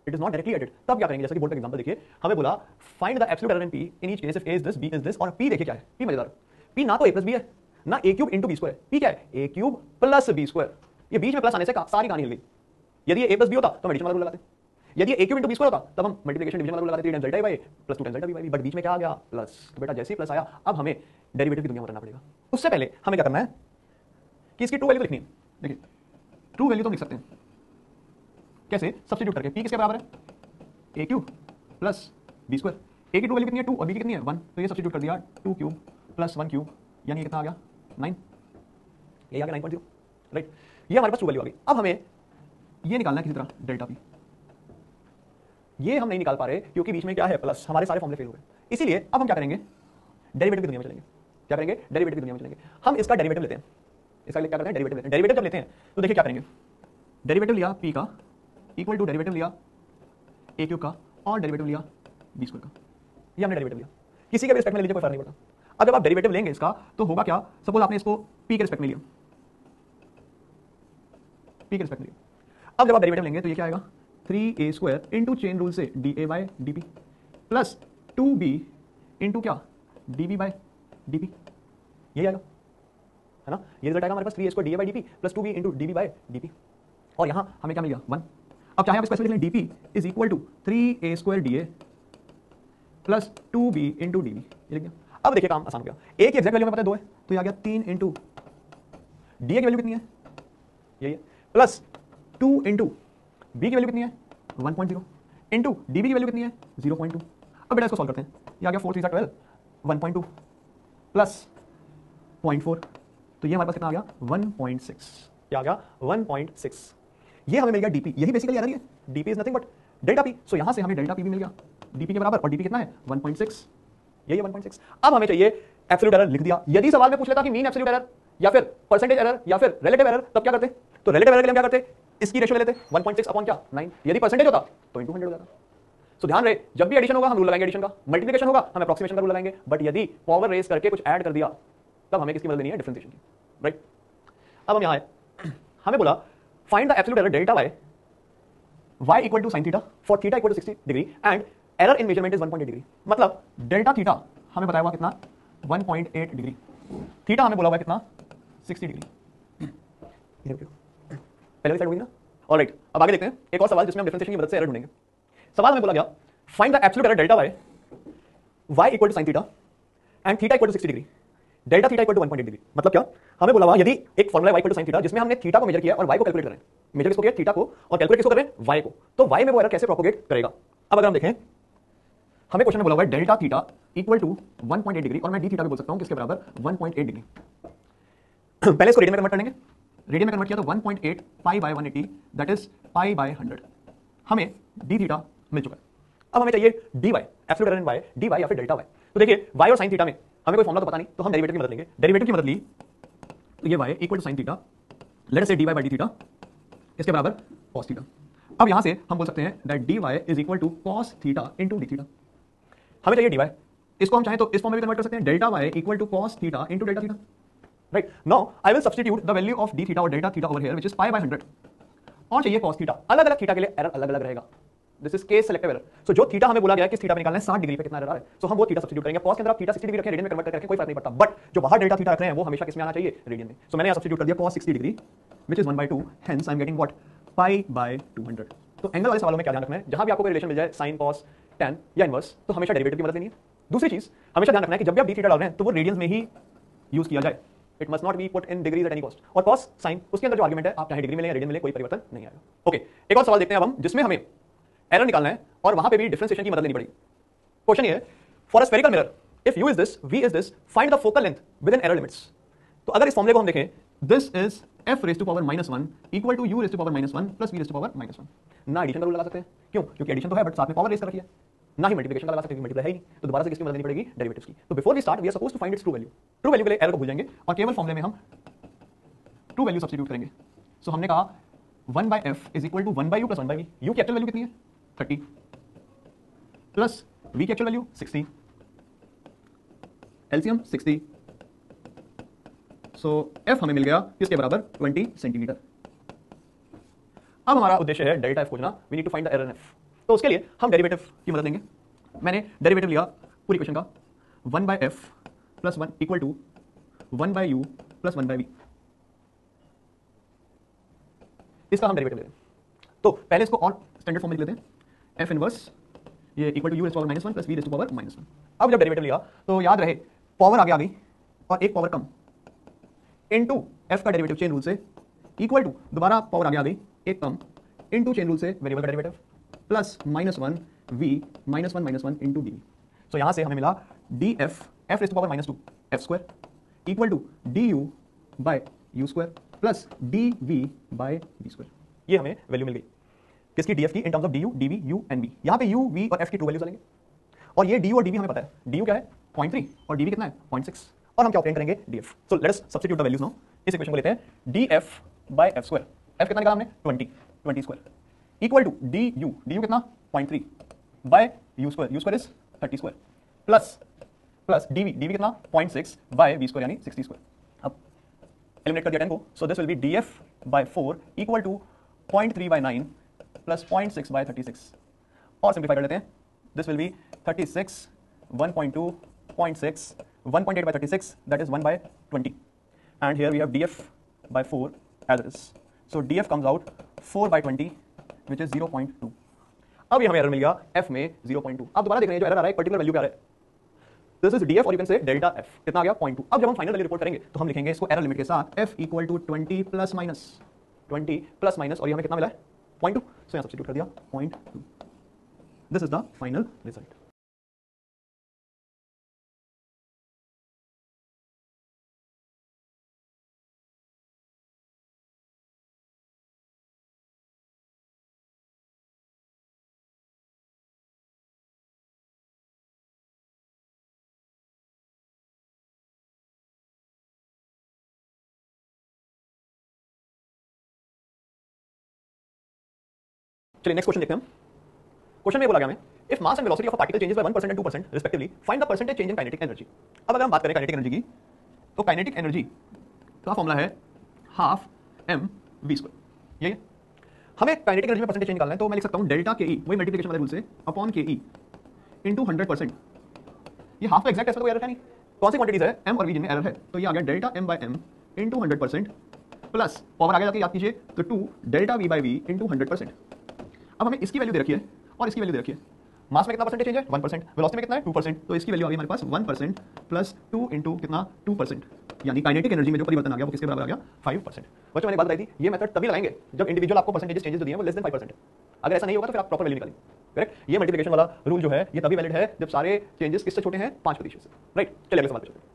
it is not directly added, तब क्या करेंगे। जैसे कि बोर्ड पे एग्जांपल देखिए, हमें बोला find the absolute error in p in each case if a is this b is this, और पी देखिए क्या है, पी मजेदार, पी ना तो ए प्लस बी है ना A cube into B square, P क्या है A cube plus B square. ये बीच में प्लस आने से सारी कहानी हिल गई। यदि ये ए प्लस बी होता तो हम एडिशन वाला रूल लगाते, यदि A cube into B square होता तब हम मल्टीप्लिकेशन डिवीजन वाला रूल लगाते, 3 times delta A by plus 2 times delta B by, but बीच में क्या आ गया प्लस। तो बेटा जैसे ही प्लस आया अब हमें डेरिवेटिव की दुनिया में करना पड़ेगा। उससे पहले हमें क्या करना है कि इसकी ट्रू वैल्यू लिखनी है। देखिए ट्रू वैल्यू तो लिख सकते हैं कैसे, सब्स्टिट्यूट करके, पी किसके बराबर है A cube plus B square, ए की ट्रू वैल्यू कितनी है 2 और बी की कितनी है 1, तो ये सब्स्टिट्यूट कर दिया 2 क्यूब प्लस 1 क्यूब, यानी कितना आ गया 9, ये आ गया 9.0, राइट। ये हमारे पास ट्रू वैल्यू आ गई। अब हमें ये निकालना है किसी तरह डेल्टा पी, ये हम नहीं निकाल पा रहे क्योंकि बीच में क्या है प्लस, हमारे सारे फॉर्मूले फेल हो गए। इसीलिए अब हम क्या करेंगे, डेरिवेटिव की दुनिया में चलेंगे। क्या करेंगे, डेरिवेटिव की दुनिया में चलेंगे। हम इसका डेरिवेटिव लेते हैं, इसका क्या करते हैं डेरिवेटिव लेते हैं। डेरिवेटिव जब लेते हैं तो देखिए क्या करेंगे, डेरिवेटिव लिया पी का इक्वल टू डेरिवेटिव लिया ए क्यूब का और डेरिवेटिव लिया बी स्क्वायर का, ये हमने डेरिवेटिव लिया। किसी के भी रिस्पेक्ट में लीजिए कोई फर्क नहीं पड़ता। अब जब आप डेरिवेटिव लेंगे इसका तो होगा क्या, सपोज आपने इसको पी के रिस्पेक्ट में लिया, पी के रिस्पेक्ट में लिया। अब जब आप डेरिवेटिव लेंगे तो ये क्या आएगा 3a square into chain rule से D A by D P plus 2b into क्या D B by D P, यही आएगा है ना। ये रिजल्ट आएगा हमारे पास 3a square D A by D P plus 2b into D B by D P, और यहां हमें क्या मिल गया 1। अब चाहे आप इसको लिख लें d p is equal to 3a square D a plus 2b into D b, ये लिख दिया। अब देखिए काम आसान हो गया, ए की एग्जैक्ट वैल्यू में पता है 2 है तो ये आ गया 3 इंटू डी ए की वैल्यू कितनी है यही है प्लस 2 इंटू बी की वैल्यू कितनी है 1.0 इंटू डी बी की वैल्यू कितनी है 0.2। अब बेटा इसको सॉल्व करते हैं, ये आ गया 4 3 12 1.2 प्लस 0.4, तो ये हमारे पास कितना आ गया 1.6, क्या आ गया 1.6। ये हमें मिल गया डीपी, यही बेसिकली एरर ही है, DP is nothing but delta P. So यहां से हमें डेल्टा पी भी मिल गया डीपी के बराबर, और डीपी कितना है 1.6, यही 1.6। अब हमें चाहिए एब्सोल्यूट एरर, लिख दिया। यदि सवाल में पूछ लेता कि मीन एब्सोल्यूट एरर या फिर परसेंटेज एरर या फिर रिलेटिव एरर, तब क्या करते? तो रिलेटिव एरर के लिए हम क्या करते? इसकी रेशियो ले लेते 1.6 अपॉन क्या 9, यदि परसेंटेज होता तो इनटू 100 हो जाता। सो ध्यान रहे, जब भी एडिशन होगा हम रूल लगाएंगे एडिशन का, मल्टीप्लिकेशन होगा हम अप्रॉक्सीमेशन का रूल लगाएंगे, बट यदि पावर रेस करके कुछ ऐड कर दिया तब हमें किसकी मदद लेनी है? डिफरेंशिएशन की, राइट। अब हम यहां आए, हमें बोला find the absolute error delta y equal to sin theta for theta equal to 60 degree and error in measurement is 1.8 degree. मतलब डेल्टा थीटा हमें बताया हुआ कितना 1.8 डिग्री, थीटा हमें बोला हुआ कितना 60 डिग्री। पहले साइड होगी ना, ऑलराइट। अब आगे देखते हैं एक और सवाल जिसमें हम डिफरेंशिएशन की मदद से एरर ढूंढेंगे। सवाल में बोला गया find the absolute error delta y equal to sin theta and theta equal to 60 degree, delta theta equal to 1.8 degree. मतलब क्या? हमें बोला हुआ यदि एक formula y equal to sin theta जिसमें हमने थीटा को मेजर किया और y को कैलकुलेट कर रहे हैं, मेजर किसको किया? थीटा को, और कैलकुलेट किसको कर रहे हैं? y को। तो y में वो एरर कैसे प्रोपोगेट करेगा? अब अगर हम देखें, हमें क्वेश्चन में बोला हुआ है delta theta equal to 1.8 degree, और मैं डी थीटा भी बोल सकता हूं किसके बराबर 1.8 डिग्री। पहले इसको रेडियन में कन्वर्ट कर लेंगे, रेडियन में कन्वर्ट किया तो 1.8 pi by 180 that is pi by 100। हमें डी थीटा मिल चुका है। अब हमें चाहिए dy, एब्सोल्यूट एरर इन y, dy या फिर डेल्टा y। तो देखिए y और sin थीटा में हमें कोई फॉर्मूला तो पता नहीं, तो हम डेरिवेटिव की मदद लेंगे। डेरिवेटिव की मदद ली तो ये y equal to sin theta, let us say dy bye D theta इसके बराबर cos थीटा। अब यहां से हम बोल सकते हैं that dy is equal to cos theta into d theta. हमें चाहिए dy, इसको हम चाहें तो इस फॉर्म में भी कन्वर्ट कर सकते हैं, delta y equal to cos theta into delta theta, right. Now I will substitute the value of D theta और delta theta over here which is pi by 100, और चाहिए cos थीटा। अलग अलग थीटा के लिए एरर अलग अलग रहेगा, this is case selective error. So जो थीटा हमें बोला गया है किस थीटा में निकालना है 60 डिग्री पे कितना एरर आ रहा है, सो हम वो थीटा सब्स्टिट्यूट करेंगे। cos के अंदर आप थीटा 60 डिग्री रखें, रेडियन में कन्वर्ट करके कोई फर्क नहीं पड़ता, बट जो बाहर डेल्टा थीटा रख रहे हैं वो हमेशा किस में आना चाहिए? रेडियन में। सो मैंने यहां सब्स्टिट्यूट कर दिया cos 60 degree which is 1/2, hence I am getting what pi by 200। तो एंगल वाले सवालों में क्या ध्यान रखना है? जहां भी आपको कोई रिलेशन मिल जाए sin cos tan या इनवर्स, तो हमेशा डेरिवेटिव की मदद लेनी है। दूसरी चीज हमेशा ध्यान रखना है कि जब भी आप डी थीटा डाल रहे हैं तो वो रेडियंस में ही यूज किया जाए, it must not be put in degrees at any cost. और cos sin उसके अंदर जो आर्गुमेंट है आप चाहे डिग्री में लें या रेडियन में लें कोई परिवर्तन नहीं आएगा। ओके, एक और सवाल देखते हैं अब हम जिसमें हमें एरर निकालना है और वहां पे भी डिफरेंशिएशन की मदद लेनी पड़ेगी। क्वेश्चन ये है for a spherical mirror if u is this v is this find the focal length within error limits. तो अगर इस फॉर्मूले को हम देखें, this is f raise to power -1 equal to u raise to power -1 plus v raise to power -1। ना addition का rule लगा सकते हैं, क्यों? क्योंकि एडिशन तो है बट साथ में पावर रेज़ कर रखी है। ना ही मल्टीप्लिकेशन का लगा सकते हैं, मल्टीप्लाई है ही नहीं, तो दोबारा से किसकी मदद लेनी पड़ेगी? डेरिवेटिव्स की। तो before we start we are supposed to find its true value. True value के लिए एरर को भूल जाएंगे और केवल फॉर्मूले में हम ट्रू वैल्यू सब्स्टिट्यूट करेंगे। सो हमने कहा 1/f is equal to 1/u plus 1/v। u की एक्चुअल वैल्यू कितनी है 30 प्लस v की actual value 60, LCM 60। So f हमें मिल गया किसके बराबर 20 सेंटीमीटर। अब हमारा उद्देश्य है डेल्टा f खोजना, we need to find the error in f। तो उसके लिए हम डेरिवेटिव की मदद लेंगे। मैंने डेरिवेटिव लिया पूरी इक्वेशन का 1/f plus 1 equal to 1/u plus 1/v, इसका हम डेरिवेटिव लेते हैं। तो पहले इसको और स्टैंडर्ड फॉर्म में लिख लेते हैं, f इनवर्स ये equal to u raise to power -1 plus v raise to power -1। अब जब डेरिवेटिव लिया तो याद रहे पावर आगे आ गई और एक पावर कम इनटू f का डेरिवेटिव चेन रूल से इक्वल टू दोबारा पावर आगे आ गई एक कम इनटू चेन रूल से वेरिएबल का derivative plus -1 v -1 into dv। So यहां से हमें मिला df f raise to power -2 f square equal to du by u square plus dv by v square. ये हमें वैल्यू मिल गई किसकी? df की in terms of du dv u and v। यहां पे u v और f की ट्रू वैल्यूज लेंगे और ये du और dv हमें पता है, du क्या है 0.3 और dv कितना है 0.6, और हम क्या ऑब्टेन करेंगे df। So let us substitute the values now. इस इक्वेशन को लेते हैं df by f square, f कितना निकाला हमने 20 स्क्वायर इक्वल टू du कितना 0.3 by u square is 30 square plus dv कितना 0.6 बाय v स्क्वायर यानी 60 स्क्वायर। अब एलिमिनेट कर दिया 10 को, so this will be df by 4 equal to 0.3 by 9 plus 0.6 by 36, और सिंप्लीफाई कर लेते हैं। This will be 36 1.2 0.6 1.8 by 36 that is 1 by 20, and here we have df by 4 as it is, so df comes out 4 by 20 which is 0.2। अब ये हमें error मिल गया f में 0.2। अब दोबारा देख रहे हैं जो एरर आ रहा है पर्टिकुलर वैल्यू पे आ रहा है, दिस इज df और you can say delta f कितना आ गया 0.2। अब जब हम फाइनल वैल्यू रिपोर्ट करेंगे तो हम लिखेंगे इसको एरर लिमिट के साथ f equal to 20 plus minus और ये हमें कितना मिला है 0.2, सो यहाँ सब्स्टिट्यूट कर दिया 0.2। This is the final result. चलिए नेक्स्ट क्वेश्चन देखते हैं हम। क्वेश्चन में बोला गया हमें if mass and velocity of a particle changes by 1% and 2% respectively find the percentage change in kinetic energy. अब अगर हम बात करें काइनेटिक एनर्जी की, तो काइनेटिक एनर्जी का फॉर्मूला है हाफ m v स्क्वायर। यही है, हमें काइनेटिक एनर्जी में परसेंटेज चेंज निकालना है, तो मैं लिख सकता हूं डेल्टा के ई, वही मल्टीप्लिकेशन वाले रूल से, अपॉन के ई इंटू 100%। ये हाफ का एग्जैक्ट ऐसा कोई एरर है नहीं, कौन सी क्वांटिटीज है m और v जिनमें एरर है, तो ये आ गया delta m by m into 100% plus power आगे जाके याद कीजिए तो 2 delta v by v into 100%। अब हमें इसकी वैल्यू दे रखी है और इसकी वैल्यू दे रखी है। मास में कितना परसेंटेज चेंज है 1%, वेलोसिटी में कितना है 2%, तो इसकी वैल्यू आ गई हमारे पास 1% प्लस 2 इंटू कितना 2%, यानी काइनेटिक एनर्जी में जो परिवर्तन आ गया वो किसके बराबर आ गया 5%। बच्चों मैंने बात बताई थी ये मेथड तभी लगाएंगे जब इंडिविजुअल आपको परसेंटेज चेंजेस जो दिए हैं वो लेस देन 5% है। अगर ऐसा नहीं होगा तो फिर आप प्रॉपर वैल्यू निकालिए। करेक्ट, ये मल्टीप्लिकेशन वाला रूल जो है ये तभी वैलिड है जब सारे चेंजेस किससे छोटे हैं 5% से। राइट, चलिए अगले सवाल पे चलते हैं।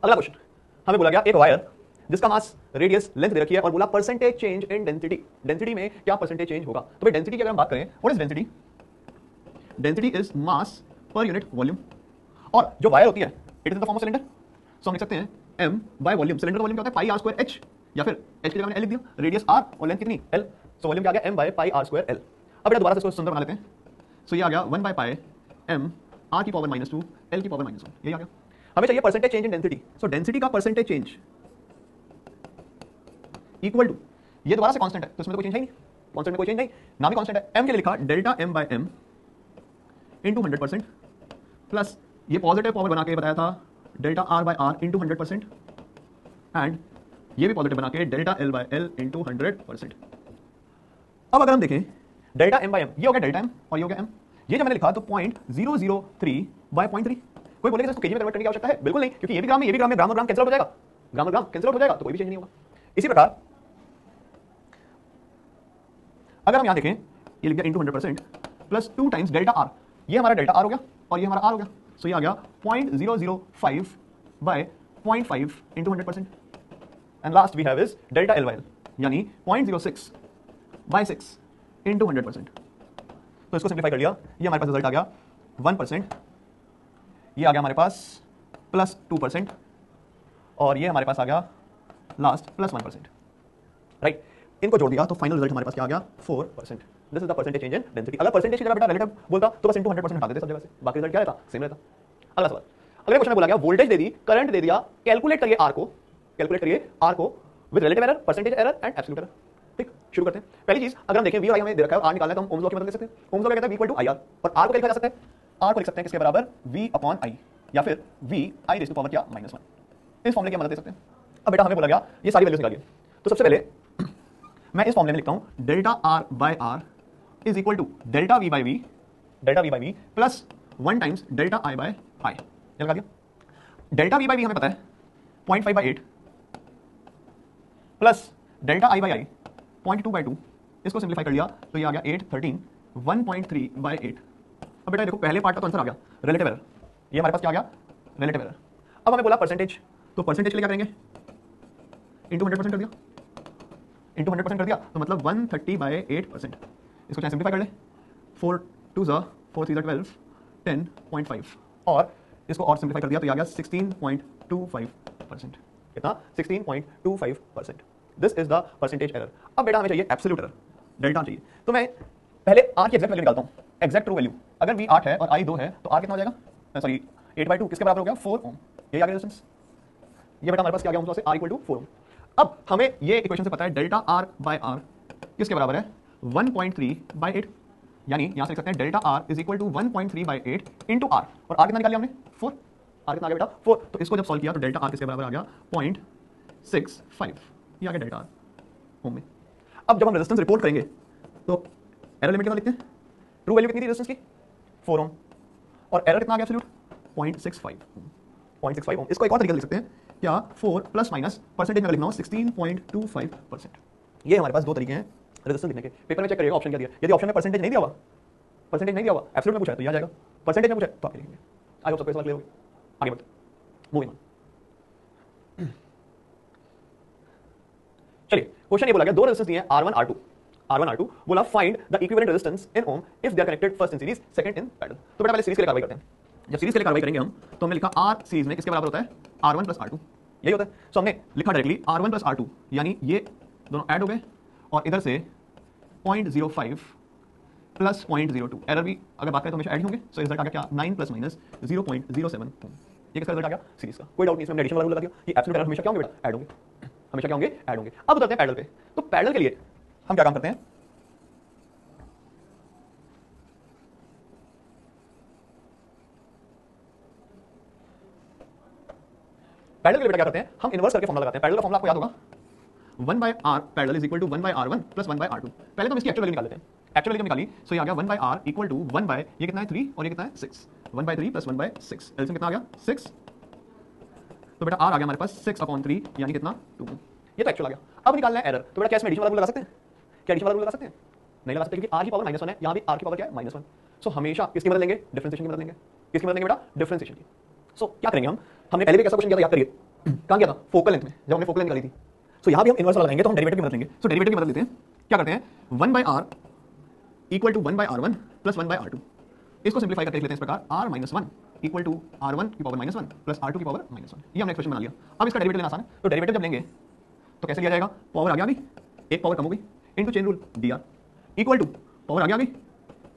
अगला क्वेश्चन हमें बोला गया एक वायर जिसका मास रेडियस लेंथ दे रखी है और बोला percentage change in density, density में क्या परसेंटेज चेंज होगा। तो भाई डेंसिटी की अगर हम बात करें what is density, density is mass per unit volume, और जो वायर होती है it is the form of cylinder, so हम लिख सकते हैं m बाय वॉल्यूम। सिलेंडर का वॉल्यूम क्या होता है पाई आर स्क्वायर h, या फिर h की जगह मैंने l लिख दिया, रेडियस r और लेंथ कितनी l, सो वॉल्यूम क्या आ गया m by pi r square l। अब बेटा दोबारा से इसको सुंदर बना लेते हैं, सो ये आ गया 1 बाय पाई m r की पावर -2 l की पावर -1, यही आ गया। हमें चाहिए percentage change in density, so density का परसेंटेज चेंज इक्वल टू, ये दोबारा से कांस्टेंट है तो इसमें तो कोई चेंज है नहीं, कांस्टेंट में कोई चेंज नहीं, नाम ही कांस्टेंट है। m के लिए लिखा delta m by m into 100% plus ये पॉजिटिव पावर बना के बताया था delta r by r into 100% and ये भी पॉजिटिव बना के delta l by l into 100%। अब अगर हम देखें डेल्टा m बाय m, ये हो गया डेल्टा m और ये हो गया m, ये जब मैंने लिखा तो 0.003 बाय 0.3। कोई बोलेगा इसको केजी में कन्वर्ट करने की आवश्यकता है, बिल्कुल नहीं, क्योंकि ये भी ग्राम में ये भी ग्राम में, ग्राम और ग्राम कैंसिल आउट हो जाएगा, ग्राम और ग्राम कैंसिल आउट हो जाएगा तो कोई भी चेंज नहीं होगा। इसी प्रकार अगर हम यहां देखें ये लिख दिया into 100% plus 2 times delta r, ये हमारा डेल्टा r हो गया और ये हमारा r हो गया, सो ये आ गया 0.005 by 0.5 into 100%। And last we have is delta l by l, यानी 0.06 बाय 6 इंटू 100%। तो इसको सिंप्लीफाई कर लिया, ये हमारे पास रिजल्ट आ गया 1%, ये आ गया हमारे पास प्लस 2% और ये हमारे पास आ गया लास्ट प्लस 1%। राइट, इनको जोड़ दिया तो फाइनल रिजल्ट हमारे पास क्या आ गया 4%। This is the percentage change in density. अगर परसेंटेज की जगह बेटा रिलेटिव बोलता तो बस इंटू 100% हटा देते सब जगह से, बाकी रिजल्ट क्या रहता सेम रहता। अगला सवाल, अगले क्वेश्चन में बोला गया वोल्टेज दे दी, करंट दे दिया, कैलकुलेट करिए r को, कैलकुलेट करिए r को with relative error, percentage error and absolute error. ठीक, शुरू करते हैं। पहली चीज अगर हम देखें v और i हमें दे रखा है, r निकालना है तो हम ओम्स लॉ की मदद ले सकते हैं। ओम्स लॉ क्या कहता है v इक्वल टू IR, और r को क्या लिखा जा सकता है, r को लिख सकते हैं किसके बराबर v अपॉन i, या फिर v i raise to power क्या -1, इस फॉर्मूले की मदद ले सकते हैं। अब बेटा हमें बोला गया ये सारी वैल्यूज निकालिए, तो सबसे पहले मैं इस फॉर्मूले में लिखता हूं delta r by r is equal to delta v by v, delta v by v plus 1 times delta i by i। ये लगा दिया। डेल्टा v बाय v हमें पता है 0.5 by 8 plus delta i by i 0.2 by 2, इसको simplify कर लिया तो ये आ गया 8 13 1.3 बाय 8। अब बेटा देखो पहले पार्ट का तो आंसर आ गया रिलेटिव एरर, ये हमारे पास क्या आ गया रिलेटिव एरर। अब हमें बोला परसेंटेज, तो परसेंटेज के लिए क्या करेंगे इंटू 100% कर दिया, इंटू 100% कर दिया तो मतलब 130 बाय 8%। इसको चाहे सिंप्लीफाई कर ले, 4 2 ज़ा 4 3 ज़ा 12 10.5, और इसको और सिंप्लीफाई कर दिया तो ये आ गया 16.25%। कितना 16.25%। This is the percentage error. अब बेटा हमें चाहिए एब्सोल्यूट एरर, डेल्टा चाहिए, तो मैं पहले r की एग्जैक्ट वैल्यू निकालता हूं, एग्जैक्ट ट्रू वैल्यू। अगर v 8 है और i 2 है तो r कितना हो जाएगा, सॉरी 8/2 किसके बराबर हो गया 4 ओम, यही आ गया रेजिस्टेंस। ये बेटा हमारे पास क्या गया ओम्स लॉ से r इक्वल टू 4 ओम। अब हमें ये इक्वेशन से पता है डेल्टा r बाय r किसके बराबर है 1.3 बाय 8, यानी यहां से लिख सकते हैं delta r is equal to 1.3 by 8 into r, और r कितना निकाल लिया हमने 4, r कितना आ गया बेटा 4, तो इसको जब सॉल्व किया तो डेल्टा r किसके बराबर आ गया 0.65, ये आ गया डेल्टा r ओम में। अब जब हम रेजिस्टेंस रिपोर्ट करेंगे तो एरर लिमिट कितना लिखते हैं, ट्रू वैल्यू कितनी थी रेजिस्टेंस की 4 ओम, और एरर कितना आ गया एब्सोल्यूट 0.65 ओम। इसको एक और तरीके से लिख सकते हैं क्या 4 प्लस माइनस परसेंटेज में लिखना हो 16.25%। ये हमारे पास दो तरीके हैं रेजिस्टेंस लिखने के। पेपर में चेक करिएगा ऑप्शन क्या दिया, यदि ऑप्शन में परसेंटेज नहीं दिया हुआ, परसेंटेज नहीं दिया हुआ एब्सोल्यूट में पूछा है तो ये आ जाएगा, परसेंटेज में पूछा है तो आप लिखेंगे। आई होप सबको सवाल क्लियर हो गया। आगे बढ़ते मूविंग ऑन। चलिए क्वेश्चन ये बोला गया दो रेजिस्टेंस दिए हैं R1 R2 बोला find the equivalent resistance in ohm if they are connected first in series second in parallel. तो बेटा पहले सीरीज के लिए कार्रवाई करते हैं। जब सीरीज के लिए कार्रवाई करेंगे हम तो हमने लिखा R सीरीज में किसके बराबर होता है R1 प्लस R2, यही होता है। सो हमने लिखा डायरेक्टली R1 प्लस R2, यानी ये दोनों ऐड हो गए और इधर से 0.05 प्लस 0.02। एरर भी अगर बात करें तो हमेशा ऐड होंगे, सो रिजल्ट आ गया क्या 9 प्लस माइनस 0.07। ये किसका रिजल्ट आ गया सीरीज का। कोई डाउट नहीं, इसमें हमने एडिशन वाला रूल लगा दिया कि एब्सोल्यूट एरर हमेशा क्या होंगे बेटा, ऐड होंगे, हमेशा क्या होंगे, ऐड होंगे। अब उतरते हैं पैरेलल पे। तो पैरेलल के लिए हम क्या काम करते हैं, पैरेलल के लिए बेटा क्या करते हैं, हम इनवर्स करके फॉर्मूला लगाते हैं। पैरेलल का फॉर्मूला आपको याद होगा 1/r parallel is equal to 1/r1 plus 1/r2। पहले तो हम इसकी एक्चुअल वैल्यू निकाल लेते हैं। एक्चुअल वैल्यू निकाली, सो ये आ गया 1/r इक्वल टू 1 बाय ये कितना है 3 और ये कितना है 6, 1/3 प्लस 1/6। एलसीएम कितना आ गया 6, तो बेटा r आ गया हमारे पास 6/3 यानी कितना 2। ये तो एक्चुअल आ गया। अब निकालना है एरर, तो बेटा क्या इसमें एडिशन वाला रूल लगा सकते हैं, क्या एडिशन वाला रूल लगा सकते हैं, नहीं लगा सकते क्योंकि r की पावर -1 है, यहाँ भी r की पावर क्या है -1। सो हमेशा किसकी मदद लेंगे, डिफरेंशिएशन की मदद लेंगे। किसकी मदद लेंगे बेटा, डिफरेंशिएशन की। सो क्या करेंगे हमने पहले भी कैसा क्वेश्चन किया था याद करिए, कहां किया था, फोकल लेंथ में, जब हमने फोकल लेंथ निकाली थी। सो यहां भी हम इनवर्स वाला लगाएंगे, तो हम डेरिवेटिव की मदद लेंगे। सो डेरिवेटिव की मदद लेते हैं, क्या करते हैं 1/r equal to 1/r1 plus 1/r2। इसको सिंप्लीफाई करके लिख लेते हैं इस प्रकार r - 1 इक्वल टू r1 की पावर -1 प्लस r2 की पावर -1। ये हमने एक्सप्रेशन बना लिया। अब इसका डेरिवेटिव लेना आसान है, तो डेरिवेटिव जब लेंगे तो कैसे लिया जाएगा, पावर आ गया अभी, एक पावर कम हो गई into chain rule dr equal to power आ गया अभी,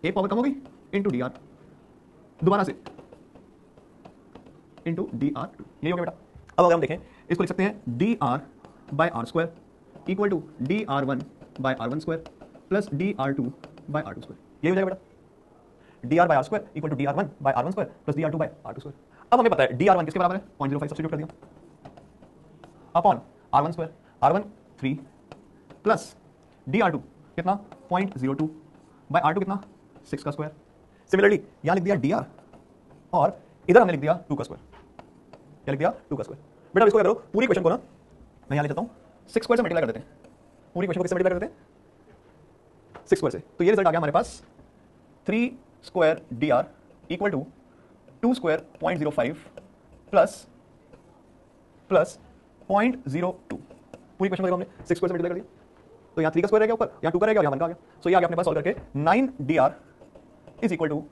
एक पावर कम हो गई इनटू dr दोबारा से इनटू dr2। ये हो गया बेटा। अब अगर हम देखें इसको लिख सकते हैं dr/r² equal to dr1/r1² plus dr2/r2²। ये हो जाएगा बेटा, dr/r² equal to dr1/r1² plus dr2/r2²। अब हमें पता है dr1 किसके बराबर है, 0.05 सब्स्टिट्यूट कर दिया upon r1² r1 3 plus dr2 कितना 0.02/r2 कितना 6 का स्क्वायर। सिमिलरली यहां लिख दिया dr और इधर हमने लिख दिया 2 का स्क्वायर। क्या लिख दिया 2 का स्क्वायर। बेटा इसको क्या करो, पूरी क्वेश्चन को ना मैं यहां ले जाता हूं 6 स्क्वायर से मल्टीप्लाई कर देते हैं, पूरी क्वेश्चन को किससे मल्टीप्लाई कर देते हैं 6 स्क्वायर से। तो ये रिजल्ट आ गया हमारे पास 3 square dr equal to 2 square 0.05 plus 0.02। पूरी क्वेश्चन को देखो हमने 6 स्क्वायर से मल्टीप्लाई कर दिया, तो यहाँ 3 का स्क्वायर रह गया ऊपर, यहाँ 2 का रह गया और यहाँ 1 का आ गया। सो ये आ गया अपने पास सॉल्व करके 9 dr is equal to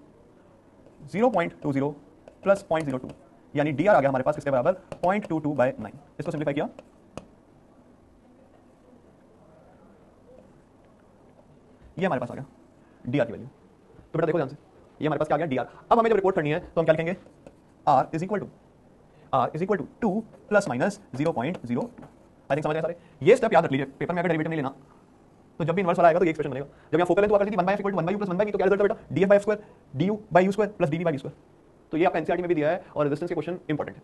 0.20 plus 0.02 यानी dr आ गया हमारे पास किसके बराबर 0.22/9। इसको सिंप्लीफाई किया, ये हमारे पास आ गया dr की वैल्यू। तो बेटा देखो ध्यान से, ये हमारे पास क्या आ गया dr। अब हमें जब रिपोर्ट करनी है तो हम क्या लिखेंगे, r is equal to 2 plus minus 0.02। I think समझ रहे सारे। ये स्टेप याद रख लीजिए, पेपर में अगर डेरिवेटिव नहीं लेना तो जब भी इनवर्स वाला आएगा तो ये एक्सप्रेशन बनेगा। जब यहाँ फोकल है तो आकर थी 1/f equal to 1/u plus 1/v, तो क्या रिजल्ट है बेटा df/f² du/u² प्लस dv/u²। तो ये आपका एनसीईआरटी में भी दिया है और रेजिस्टेंस के क्वेश्चन इंपॉर्टेंट है,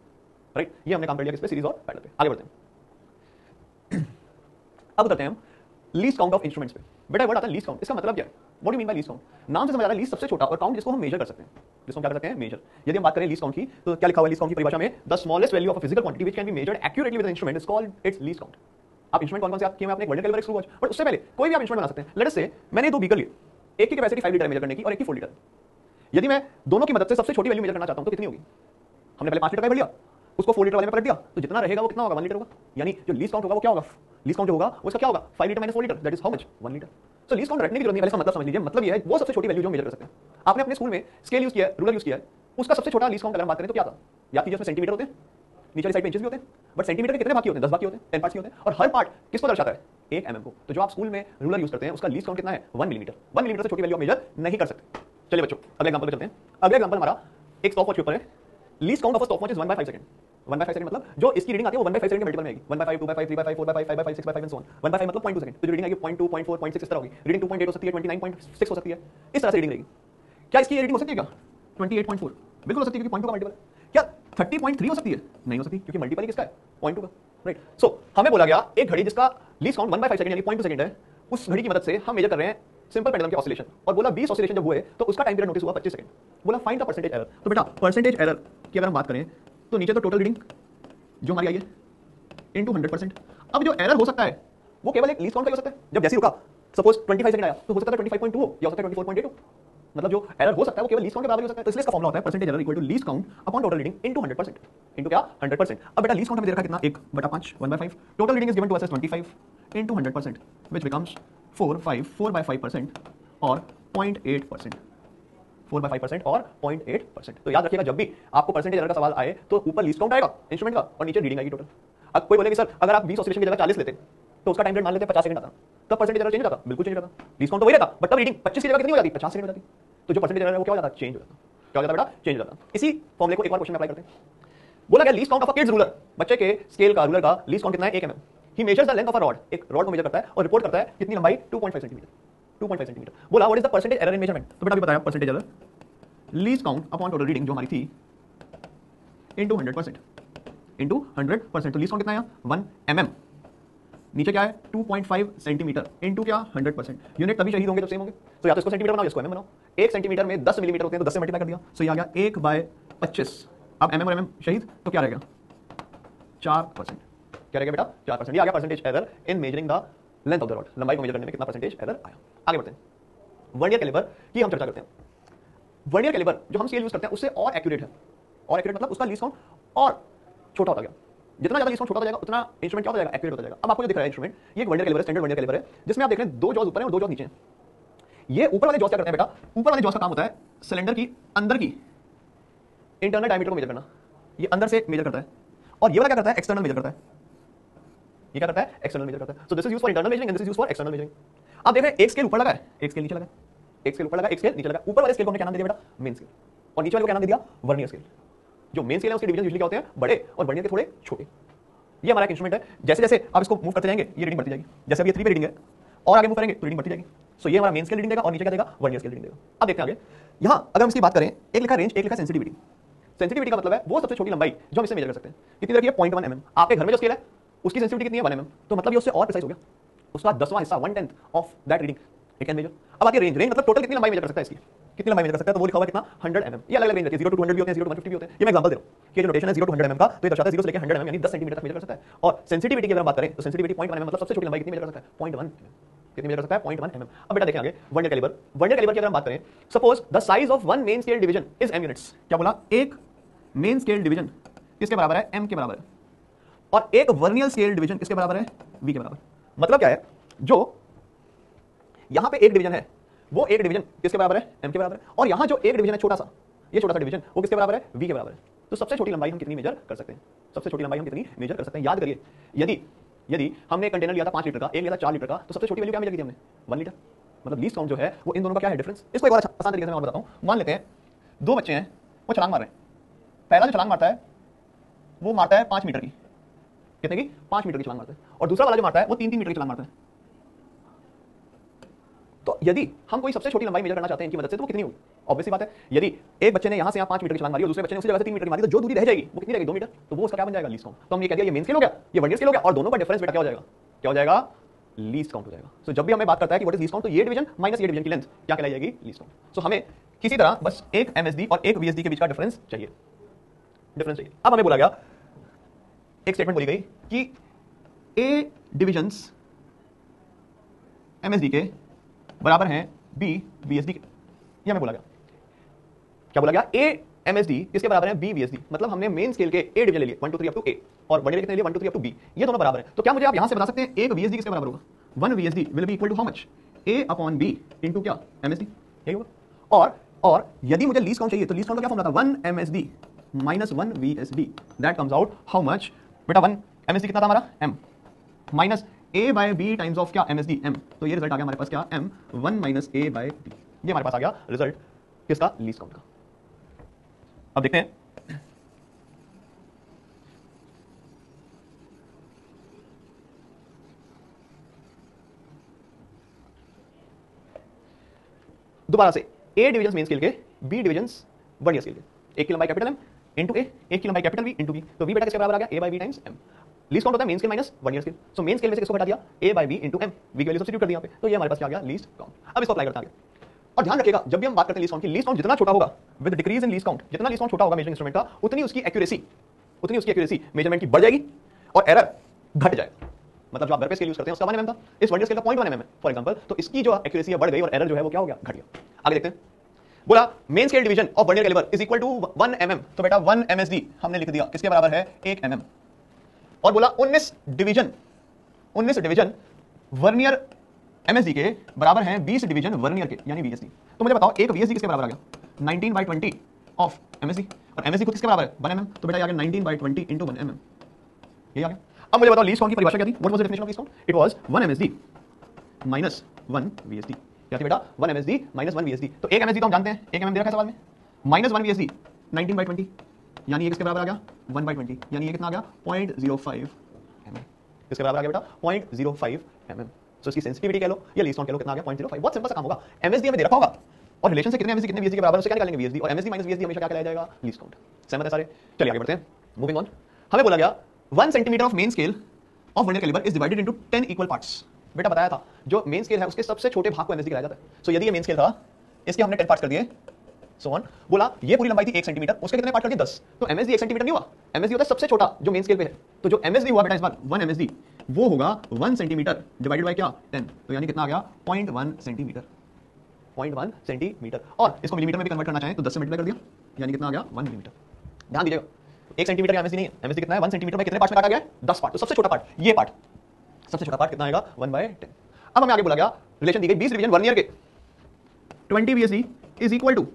राइट। ये हमने काम कर लिया किस पे, सीरीज और पैरेलल पे। आगे बढ़ते हैं। अब करते हैं हम लीस्ट काउंट ऑफ इंस्ट्रूमेंट्स पे। बेटा वर्ड आता है लीस्ट काउंट, इसका मतलब क्या है, what do mean by least count. नाम से समझ आ रहा है लीस्ट सबसे छोटा और काउंट जिसको हम मेजर कर सकते हैं, जिसको हम क्या कर सकते हैं मेजर। यदि हम बात करें लीस्ट काउंट की तो क्या लिखा हुआ है लीस्ट काउंट की परिभाषा में, the smallest value of a physical quantity which can be measured accurately with an instrument is called its least count. आप इंस्ट्रूमेंट कौन-कौन से आप किए, मैं अपने वर्ल्ड कैलिबर स्क्रू वॉच, बट उससे पहले कोई भी आप इंस्ट्रूमेंट बना सकते हैं। लेट अस से मैंने दो बीकर लिए, एक की कैपेसिटी 5 लीटर मेजर करने की और एक की 4 लीटर। यदि मैं दोनों की मदद से सबसे छोटी वैल्यू मेजर करना चाहता हूं तो कितनी होगी। हमने पहले 5 लीटर का भर लिया, उसको 4 लीटर वाले में पलट दिया, तो जितना रहेगा वो कितना होगा 1 लीटर होगा। यानी जो लीस्ट काउंट होगा वो क्या होगा, लीस्ट काउंट जो होगा उसका क्या होगा 5 litre minus 4 litre, that is how much 1 litre. So least count रखने की जरूरत नहीं, पहले इसका मतलब समझ लीजिए। मतलब ये है वो सबसे छोटी वैल्यू जो मेजर कर सकते हैं। आपने अपने स्कूल में स्केल यूज किया है, रूलर यूज किया है, उसका सबसे छोटा लीस्ट काउंट अगर हम बात करें तो क्या था, याद कीजिए उसमें सेंटीमीटर होते हैं, नीचे वाली साइड में इंचेस भी होते हैं, बट सेंटीमीटर के कितने भाग होते हैं 10 भाग होते हैं, 10 पार्ट्स होते हैं, और हर पार्ट किसको दर्शाता है 1 mm को। तो जो आप स्कूल में रूलर यूज करते हैं उसका लीस्ट काउंट कितना है 1 मिलीमीटर। 1 मिलीमीटर से छोटी वैल्यू मेजर नहीं कर सकते। चलिए बच्चों अगले एग्जांपल पे चलते हैं। अगले एग्जांपल हमारा एक स्टॉप वॉच के ऊपर है। Least count of a stop watch is 1/5 second. 1/5 second मतलब जो इसकी रीडिंग आती है वो 1/5 सेकंड के मल्टीपल में आएगी। 1/5 2/5 3/5 4/5 5/5 6/5 एंड सो ऑन। 1/5 मतलब 0.2 सेकंड, तो जो रीडिंग आएगी 0.2 0.4 0.6 इस तरह होगी। रीडिंग 2.8 हो सकती है, 29.6 हो सकती है, इस तरह से रीडिंग रहेगी। क्या इसकी रीडिंग हो सकती है क्या 28.4? बिल्कुल हो सकती है क्योंकि 0.2 का मल्टीपल है। क्या 30.3 हो सकती है? नहीं हो सकती क्योंकि मल्टीपल ही किसका है 0.2 का, राइट। सो हमें बोला गया एक घड़ी जिसका लीस्ट काउंट 1/5 सेकंड यानी 0.2 सेकंड है, उस घड़ी की मदद से हम मेजर कर रहे हैं सिंपल पेंडुलम के ऑसिलेशन, और बोला 20 ऑसिलेशन जब हुए तो उसका टाइम पीरियड नोटिस हुआ 25 सेकंड। बोला फाइंड द परसेंटेज एरर। तो बेटा परसेंटेज एरर की अगर हम बात करें तो नीचे तो टोटल रीडिंग जो हमारी आई है इनटू 100%। अब जो एरर हो सकता है वो केवल एक लीस्ट काउंट का हो सकता है। जब जैसे रुका सपोज 25 सेकंड आया तो हो सकता है 25.2 हो या हो सकता है 24.8 हो। मतलब जो एरर हो सकता है वो केवल लीस्ट काउंट के बराबर हो सकता है। तो इसलिए इसका फॉर्मूला होता है percentage error equal to least count upon total reading into 100%। Into क्या 100%। अब बेटा लीस्ट काउंट हमें दे रखा है कितना 1/5 1/5। Total reading is given to us as 25 into 100% which becomes 4/5% और 0.8%। 4/5% और 0.8%। तो याद रखिएगा जब भी आपको परसेंटेज एरर का सवाल आए तो ऊपर लीस्ट काउंट आएगा इंस्ट्रूमेंट का और नीचे रीडिंग आएगी टोटल। अब कोई बोलेगा सर अगर आप 20 ऑसिलेशन की जगह 40 लेते तो उसका टाइम पीरियड मान लेते 50 सेकंड आता, तब परसेंटेज एरर चेंज हो जाता, बिल्कुल चेंज हो जाता। लीस्ट काउंट तो वही रहता, बट तब रीडिंग 25 की जगह कितनी हो जाती, 50 सेकंड हो जाती। तो जो परसेंटेज एरर है वो क्या हो जाता, चेंज हो जाता। क्या हो जाता बेटा, चेंज हो जाता। इसी फॉर्मूले को एक और क्वेश्चन में अप्लाई करते हैं। बोला गया least count of a kids ruler, बच्चे के स्केल का रूलर का लीस्ट काउंट कितना है, 1 mm। He measures the length of a rod, एक रॉड को मेजर करता है और रिपोर्ट करता है कितनी लंबाई, 2.5 सेंटीमीटर। 2.5 सेंटीमीटर। बोला what is the percentage error in measurement, तो बेटा अभी बताया percentage error least count upon total reading जो हमारी थी इनटू 100%, इनटू 100%। तो लीस्ट काउंट कितना है, 1 mm, नीचे क्या है 2.5 सेंटीमीटर, इनटू क्या 100%। यूनिट तभी शहीद होंगे जब सेम होंगे। तो या तो इसको सेंटीमीटर बनाओ, इसको mm बनाओ। 1 सेंटीमीटर में 10 मिलीमीटर होते हैं, तो 10 से मल्टीप्लाई कर दिया, सो ये आ गया 1/25। अब mm और mm शहीद, तो क्या रहेगा 4%। क्या रहेगा बेटा 4%। ये आ गया percentage error in measuring the length of the rod, लंबाई को मेजर करने में कितना परसेंटेज एरर आया। आगे बढ़ते हैं, वर्नियर कैलिपर की हम चर्चा करते हैं। वर्नियर कैलिपर जो हम स्केल यूज करते हैं उससे और एक्यूरेट है। और एक्यूरेट मतलब उसका लीस्ट काउंट और छोटा होता गया। जितना ज्यादा लीस्ट काउंट छोटा हो जाएगा उतना इंस्ट्रूमेंट क्या होता जाएगा, एक्यूरेट होता जाएगा। अब आपको जो दिख रहा है इंस्ट्रूमेंट, ये एक वर्नियर कैलिपर है, स्टैंडर्ड वर्नियर कैलिपर है, जिसमें आप देख रहे हैं 2 जॉज ऊपर है और 2 जॉज नीचे हैं। ये ऊपर वाले जॉज क्या करते हैं बेटा, ऊपर वाले जॉज का काम होता है सिलेंडर की अंदर की इंटरनल डायमीटर को मेजर करना, ये अंदर से मेजर करता है। और ये वाला क्या करता है, एक्सटर्नल मेजर करता है। ये क्या करता है, एक्सटर्नल मेजर करता है। So this is used for internal measuring and this is used for external measuring. आप देख रहे हैं एक स्केल ऊपर लगा है, एक स्केल नीचे लगा है, एक स्केल ऊपर लगा, एक स्केल नीचे लगा। ऊपर वाले स्केल को हमने क्या नाम दे दिया बेटा, मेन स्केल, और नीचे वाले को क्या नाम दे दिया, वर्नियर स्केल। जो मेन स्केल है उसके डिवीजन यूजुअली क्या होते हैं, बड़े, और वर्नियर के थोड़े छोटे। ये हमारा एक इंस्ट्रूमेंट है। जैसे जैसे आप इसको मूव करते जाएंगे ये रीडिंग बढ़ती जाएगी। जैसे अब ये 3 पे रीडिंग है और आगे मूव करेंगे तो रीडिंग बढ़ती जाएगी। सो ये हमारा मेन स्केल रीडिंग देगा और नीचे क्या देगा, वर्नियर स्केल रीडिंग देगा। अब देखते हैं आगे, यहां अगर हम इसकी बात करें, एक लिखा रेंज, एक लिखा सेंसिटिविटी। सेंसिटिविटी का मतलब है वो सबसे छोटी लंबाई जो हम इससे मेजर कर सकते हैं। कितनी देर की है, 0.1 mm। आपके घर में जो स्केल है उसकी सेंसिटिविटी कितनी है, 1 mm। तो मतलब ये उससे और प्रिसाइज हो गया, उसका 10वां हिस्सा, 1/10 of that reading it can measure. अब आगे रेंज, रेंज मतलब टोटल कितनी लंबाई मेजर कर सकता है, इसकी कितनी लंबाई मेजर कर सकता है, तो वो लिखा हुआ कितना, 100 mm। ये अलग अलग रेंज है, 0 to 200 भी होते हैं, 0 to 150 भी होते हैं। ये मैं एग्जांपल दे रहा हूं कि जो नोटेशन है 0 to 100 mm का, तो ये दर्शाता है 0 से लेकर 100 mm यानी 10 सेंटीमीटर तक मेजर कर सकता है। और सेंसिटिविटी की अगर बात करें तो सेंसिटिविटी 0.1 mm मतलब सबसे छोटी लंबाई कितनी मेजर कर सकता है, 0.1 mm। कितनी मेजर कर सकता है, 0.1 mm। अब बेटा देखें आगे, वर्नियर कैलिपर। वर्नियर कैलिपर की अगर हम बात करें, suppose the size of one main scale division is m units. क्या बोला, एक मेन स्केल डिवीजन किसके बराबर है, m के बराबर है, और एक वर्नियर स्केल डिवीजन किसके बराबर है, v के बराबर। मतलब क्या है, जो यहां पे एक डिवीजन है वो एक डिवीजन किसके बराबर है, m के बराबर है, और यहां जो एक डिवीजन है छोटा सा, ये छोटा सा डिवीजन, वो किसके बराबर है, v के बराबर है। तो सबसे छोटी लंबाई हम कितनी मेजर कर सकते हैं, सबसे छोटी लंबाई हम कितनी मेजर कर सकते हैं। याद करिए, यदि हमने कंटेनर लिया था 5 लीटर का, एक लिया था 4 लीटर का, तो सबसे छोटी वैल्यू क्या मेजर की थी हमने, 1 लीटर। मतलब लीस्ट काउंट जो है वो इन दोनों का क्या है, डिफरेंस। इसको एक बार आसान तरीके से मैं और बताता हूं। मान लेते हैं 2 बच्चे हैं, वो छलांग मार रहे हैं। पहला जो छलांग मारता है वो मारता है 5 मीटर की, कितने की, 5 मीटर की छलांग मारता है, और दूसरा वाला जो मारता है वो 3-3 मीटर की छलांग मारता है। तो यदि हम कोई सबसे छोटी लंबाई मेजर करना चाहते हैं इनकी मदद से, तो वो कितनी होगी, ऑब्वियस बात है। यदि एक बच्चे ने यहां से यहां 5 मीटर की छलांग मारी और दूसरे बच्चे ने उसी जगह से 3 मीटर की मारी, तो जो दूरी रह जाएगी वो कितनी रहेगी, 2 मीटर। तो वो उसका क्या बन जाएगा, लीस्ट काउंट। तो हमने ये कह दिया ये मेन स्केल हो गया, ये वर्नियर स्केल हो गया, और दोनों का डिफरेंस बेटा क्या हो जाएगा, क्या हो जाएगा, लीस्ट काउंट हो जाएगा। सो जब भी हमें बात करता है कि व्हाट इज लीस्ट काउंट, तो ये डिवीजन माइनस ये डिवीजन की लेंथ क्या कहलाई जाएगी, लीस्ट काउंट। सो हमें किसी तरह बस एक MSD और एक VSD के बीच का डिफरेंस चाहिए, डिफरेंस चाहिए। अब हमें बोला गया, एक स्टेटमेंट बोली गई कि ए डिविजन्स MSD के बराबर हैं B VSD के। ये हमें बोला गया, क्या बोला गया, A MSD किसके बराबर है, B VSD। मतलब हमने मेन स्केल के A डिवीजन ले लिए 1 2 3 अप टू A, और वर्नियर कितने लिए 1 2 3 अप टू B, ये दोनों बराबर है। तो क्या मुझे आप यहां से बता सकते हैं एक VSD किसके बराबर होगा, 1 VSD will be equal to how much, A upon B into क्या, MSD, यही होगा। और यदि मुझे लीस्ट काउंट चाहिए तो लीस्ट काउंट का क्या फॉर्मूला था, 1 MSD minus 1 VSD, that comes out how much बेटा, 1 MSD कितना था हमारा, M, minus A by B times of क्या, MSD M। तो ये रिजल्ट आ गया हमारे पास क्या, M 1 minus A by B। ये हमारे पास आ गया रिजल्ट किसका, लीस्ट काउंट का। अब देखते हैं, दोबारा से A डिवीजन मेन स्केल के, B डिवीजन वर्नियर स्केल के। एक की लंबाई कैपिटल M इंटू A, एक की लंबाई कैपिटल V इंटू B। तो V बेटा किसके बराबर आ गया, A by B times M। Least count होता है main scale minus vernier scale. So main scale में से किसको घटा दिया, A by B into M, V की वैल्यू सब्स्टिट्यूट कर दिया यहाँ पे, तो ये हमारे पास क्या आ गया, लीस्ट काउंट। अब इसको अप्लाई करते हैं आगे। और ध्यान रखिएगा, जब भी हम बात करते हैं लीस्ट काउंट की, लीस्ट काउंट जितना छोटा होगा, with decrease in least count, जितना लीस्ट काउंट छोटा होगा मेजरिंग इंस्ट्रूमेंट का, उतनी उसकी एक्यूरेसी मेजरमेंट की बढ़ जाएगी और एरर घट जाएगा। मतलब जो आप घर पे स्केल यूज करते हैं उसका 1 mm था, इस वर्नियर स्केल का 0.1 mm है फॉर एग्जांपल, तो इसकी जो एक्यूरेसी है बढ़ गई और एरर जो है वो क्या हो गया, घट गया। आगे देखते हैं, बोला main scale division of vernier caliper is equal to 1 mm। तो बेटा 1 MSD हमने लिख दिया किसके बराबर है, 1 mm। और बोला 19 डिवीजन वर्नियर MSD के बराबर हैं 20 डिवीजन वर्नियर के यानी VSD। तो मुझे बताओ एक VSD किसके बराबर आ गया, 19/20 ऑफ MSD, और MSD खुद किसके बराबर है, 1 mm। तो बेटा आ गया 19/20 इंटू 1 mm, ये आ गया। अब मुझे बताओ लीस्ट काउंट की परिभाषा क्या थी, what was the definition of least count, it was 1 MSD minus 1 VSD। क्या थी बेटा? 1 MSD माइनस 1 VSD। तो 1 MSD तो हम जानते हैं, 1 mm दे रखा है सवाल में, माइनस 1 VSD 19/20, यानी ये किसके बराबर आ गया? 1/20, यानी ये कितना आ गया? 0.05 mm। किसके बराबर आ गया बेटा? 0.05 mm। सो इसकी सेंसिटिविटी कह लो या लीस्ट काउंट कह लो, कितना आ गया? 0.05। बहुत सिंपल सा काम होगा। MSD हमें दे रखा होगा और रिलेशन से कितने MSD कितने VSD के बराबर, उससे क्या निकालेंगे? VSD। और MSD माइनस VSD हमेशा क्या कहलाया जाएगा? Least count. सहमत है सारे? चलिए आगे बढ़ते हैं। Moving on. हमें बोला गया 1 centimetre of main scale of vernier caliper is divided into 10 equal parts. बेटा बताया था जो मेन स्केल है उसके सबसे छोटे भाग को MSD कहा जाता है। सो यदि ये मेन स्केल था, इसके हमने 10 पार्ट्स कर दिए, सो ऑन। बोला ये पूरी लंबाई थी 1 सेंटीमीटर, उसके कितने पार्ट कर दिए? 10। तो MSD 1 सेंटीमीटर नहीं हुआ, MSD होता है सबसे छोटा जो मेन स्केल पे है। तो जो MSD हुआ बेटा इस बार 1 MSD, वो होगा 1 सेंटीमीटर डिवाइडेड बाय क्या? 10। तो यानी कितना आ गया? 0.1 सेंटीमीटर। 0.1 सेंटीमीटर। और इसको मिलीमीटर में भी कन्वर्ट करना चाहें तो 10 से मल्टीप्लाई कर दिया, यानी कितना आ गया? 1 मिलीमीटर। ध्यान दीजिएगा 1 सेंटीमीटर का MSD नहीं है, MSD कितना है? 1 सेंटीमीटर में कितने पार्ट में काटा गया है? 10 पार्ट। तो सबसे छोटा पार्ट ये पार्ट, सबसे छोटा पार्ट कितना आएगा? 1/10। अब हमें आगे बोला गया रिलेशन दी गई 20 डिवीजन वर्नियर के 20 VSD is equal to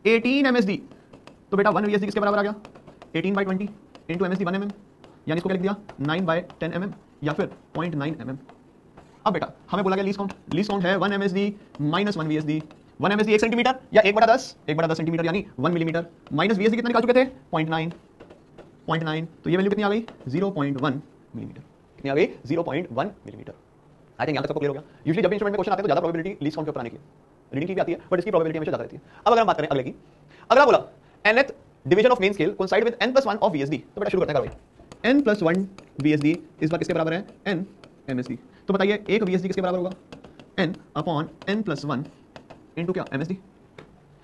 18 MSD। तो बेटा 1 VSD किसके बराबर आ गया? 18/20 इंटू MSD 1 mm, यानी इसको क्या लिख दिया? 9/10 mm या फिर 0.9 mm। अब बेटा हमें बोला गया लीस्ट काउंट, लीस्ट काउंट है 1 MSD minus 1 VSD। 1 MSD 1 centimetre या 1/10, 1/10 सेंटीमीटर यानी 1 मिलीमीटर, माइनस VSD कितना निकाल चुके थे? 0.9। तो ये वैल्यू कितनी आ गई? 0.1 मिलीमीटर। कितनी आ गई? 0.1 मिलीमीटर। आई थिंक यहाँ तक सबको क्लियर हो गया। यूजुअली जब इंस्ट्रूमेंट में क्वेश्चन आते हैं तो ज्यादा प्रोबेबिलिटी लीस्ट काउंट के ऊपर आने की, रीडिंग की भी आती है बट इसकी प्रोबेबिलिटी हमेशा ज्यादा रहती है। अब अगर हम बात करें अगले की, अगला बोला nth division of main scale coincide with n+1 of VSD। तो बेटा शुरू करते हैं भाई। n+1 VSD इस बार किसके बराबर है? n MSD। तो बताइए एक VSD किसके बराबर होगा? n/n+1 इंटू क्या? MSD, है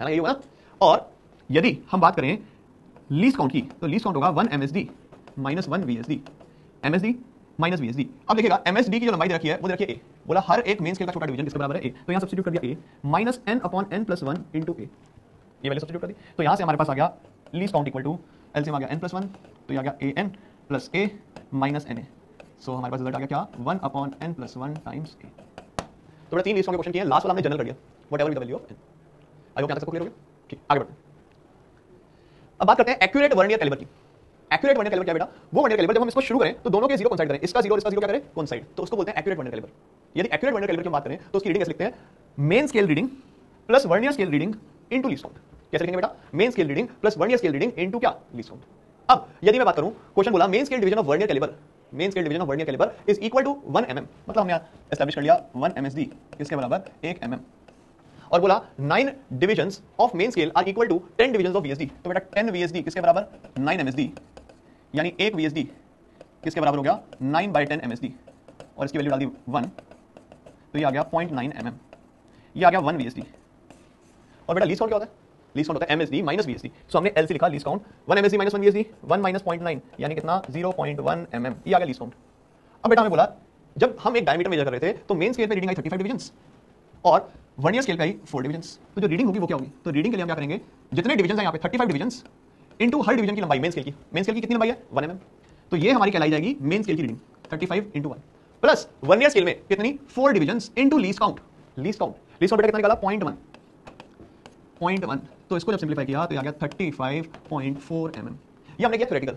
ना? यही होगा ना। और यदि हम बात करें लीस्ट काउंट की तो लीस्ट काउंट होगा 1 MSD minus 1 VSD, MSD minus VSD। अब देखिएगा MSD की जो लंबाई दे रखी है वो दे रखी है A। बोला हर एक मेन स्केल का छोटा डिवीजन किसके बराबर है? A। तो यहाँ सब्स्टिट्यूट कर दिया A minus n/n+1 into A, ये वैल्यू सब्स्टिट्यूट कर दी। तो यहाँ से हमारे पास आ गया least count equal to LCM आ गया n+1, तो ये आ गया AN plus A minus NA। So हमारे पास रिजल्ट आ गया क्या? 1/n+1 times A। तो बेटा 3 लीस्ट काउंट के क्वेश्चन किए, लास्ट वाला हमने जनरल कर दिया, whatever the value of n। I hope यहाँ तक सबको क्लियर हो गया। ठीक, आगे बढ़ते हैं। अब बात करते हैं एक्यूरेट वर्नियर कैलिपर की। एक्यूरेट वर्नियर कैलिपर क्या बेटा? वो वर्नियर कैलिपर जब हम इसको शुरू करें तो दोनों के जीरो कोइंसाइड करें, इसका जीरो और इसका जीरो क्या करें? कोइंसाइड, तो उसको बोलते हैं एक्यूरेट वर्नियर कैलिपर। यदि एक्यूरेट वर्नियर कैलिपर की बात करें तो उसकी रीडिंग कैसे लिखते हैं? Main scale reading plus vernier scale reading into least count. कैसे लिखेंगे बेटा? Main scale reading plus vernier scale reading into क्या? Least count. अब यदि मैं बात करूं, क्वेश्चन बोला main scale division of vernier caliper, main scale division of vernier caliper is equal to 1 mm। मतलब हमने एस्टैब्लिश कर लिया 1 MSD किसके बराबर? 1 mm। और बोला 9 divisions of main scale are equal to 10 divisions of VSD। तो बेटा 10 VSD किसके बराबर? 9 MSD, यानी 1 VSD किसके बराबर हो गया? 9/10 MSD। और इसकी वैल्यू डाल दी 1, तो ये आ गया 0.9 mm, ये आ गया 1 VSD। और बेटा लीस्ट काउंट क्या होता है? लीस्ट काउंट होता है MSD माइनस VSD। सो हमने LC लिखा, least count 1 MSD minus 1 VSD, 1 minus 0.9 यानी कितना? 0.1 mm, ये आ गया लीस्ट काउंट। अब बेटा हमें बोला जब हम एक डायमीटर मेजर कर रहे थे तो मेन स्केल पे रीडिंग आई 35 डिविजन्स और वर्नियर स्केल पे आई 4 डिविजन्स। तो जो रीडिंग होगी वो क्या होगी? तो रीडिंग के लिए हम क्या करेंगे? जितने डिविजन्स हैं यहाँ पे 35 डिविजन्स इनटू हर डिवीजन की लंबाई मेन स्केल की। मेन स्केल की कितनी लंबाई है? 1 mm। तो ये हमारी कहलाई जाएगी मेन स्केल की रीडिंग 35 × 1 प्लस वर्नियर स्केल में कितनी? 4 divisions into least count. Least count बेटा कितना निकाला? 0.1। तो इसको जब सिंपलीफाई किया तो ये आ गया 35.4 mm। ये हमने किया थ्योरेटिकल,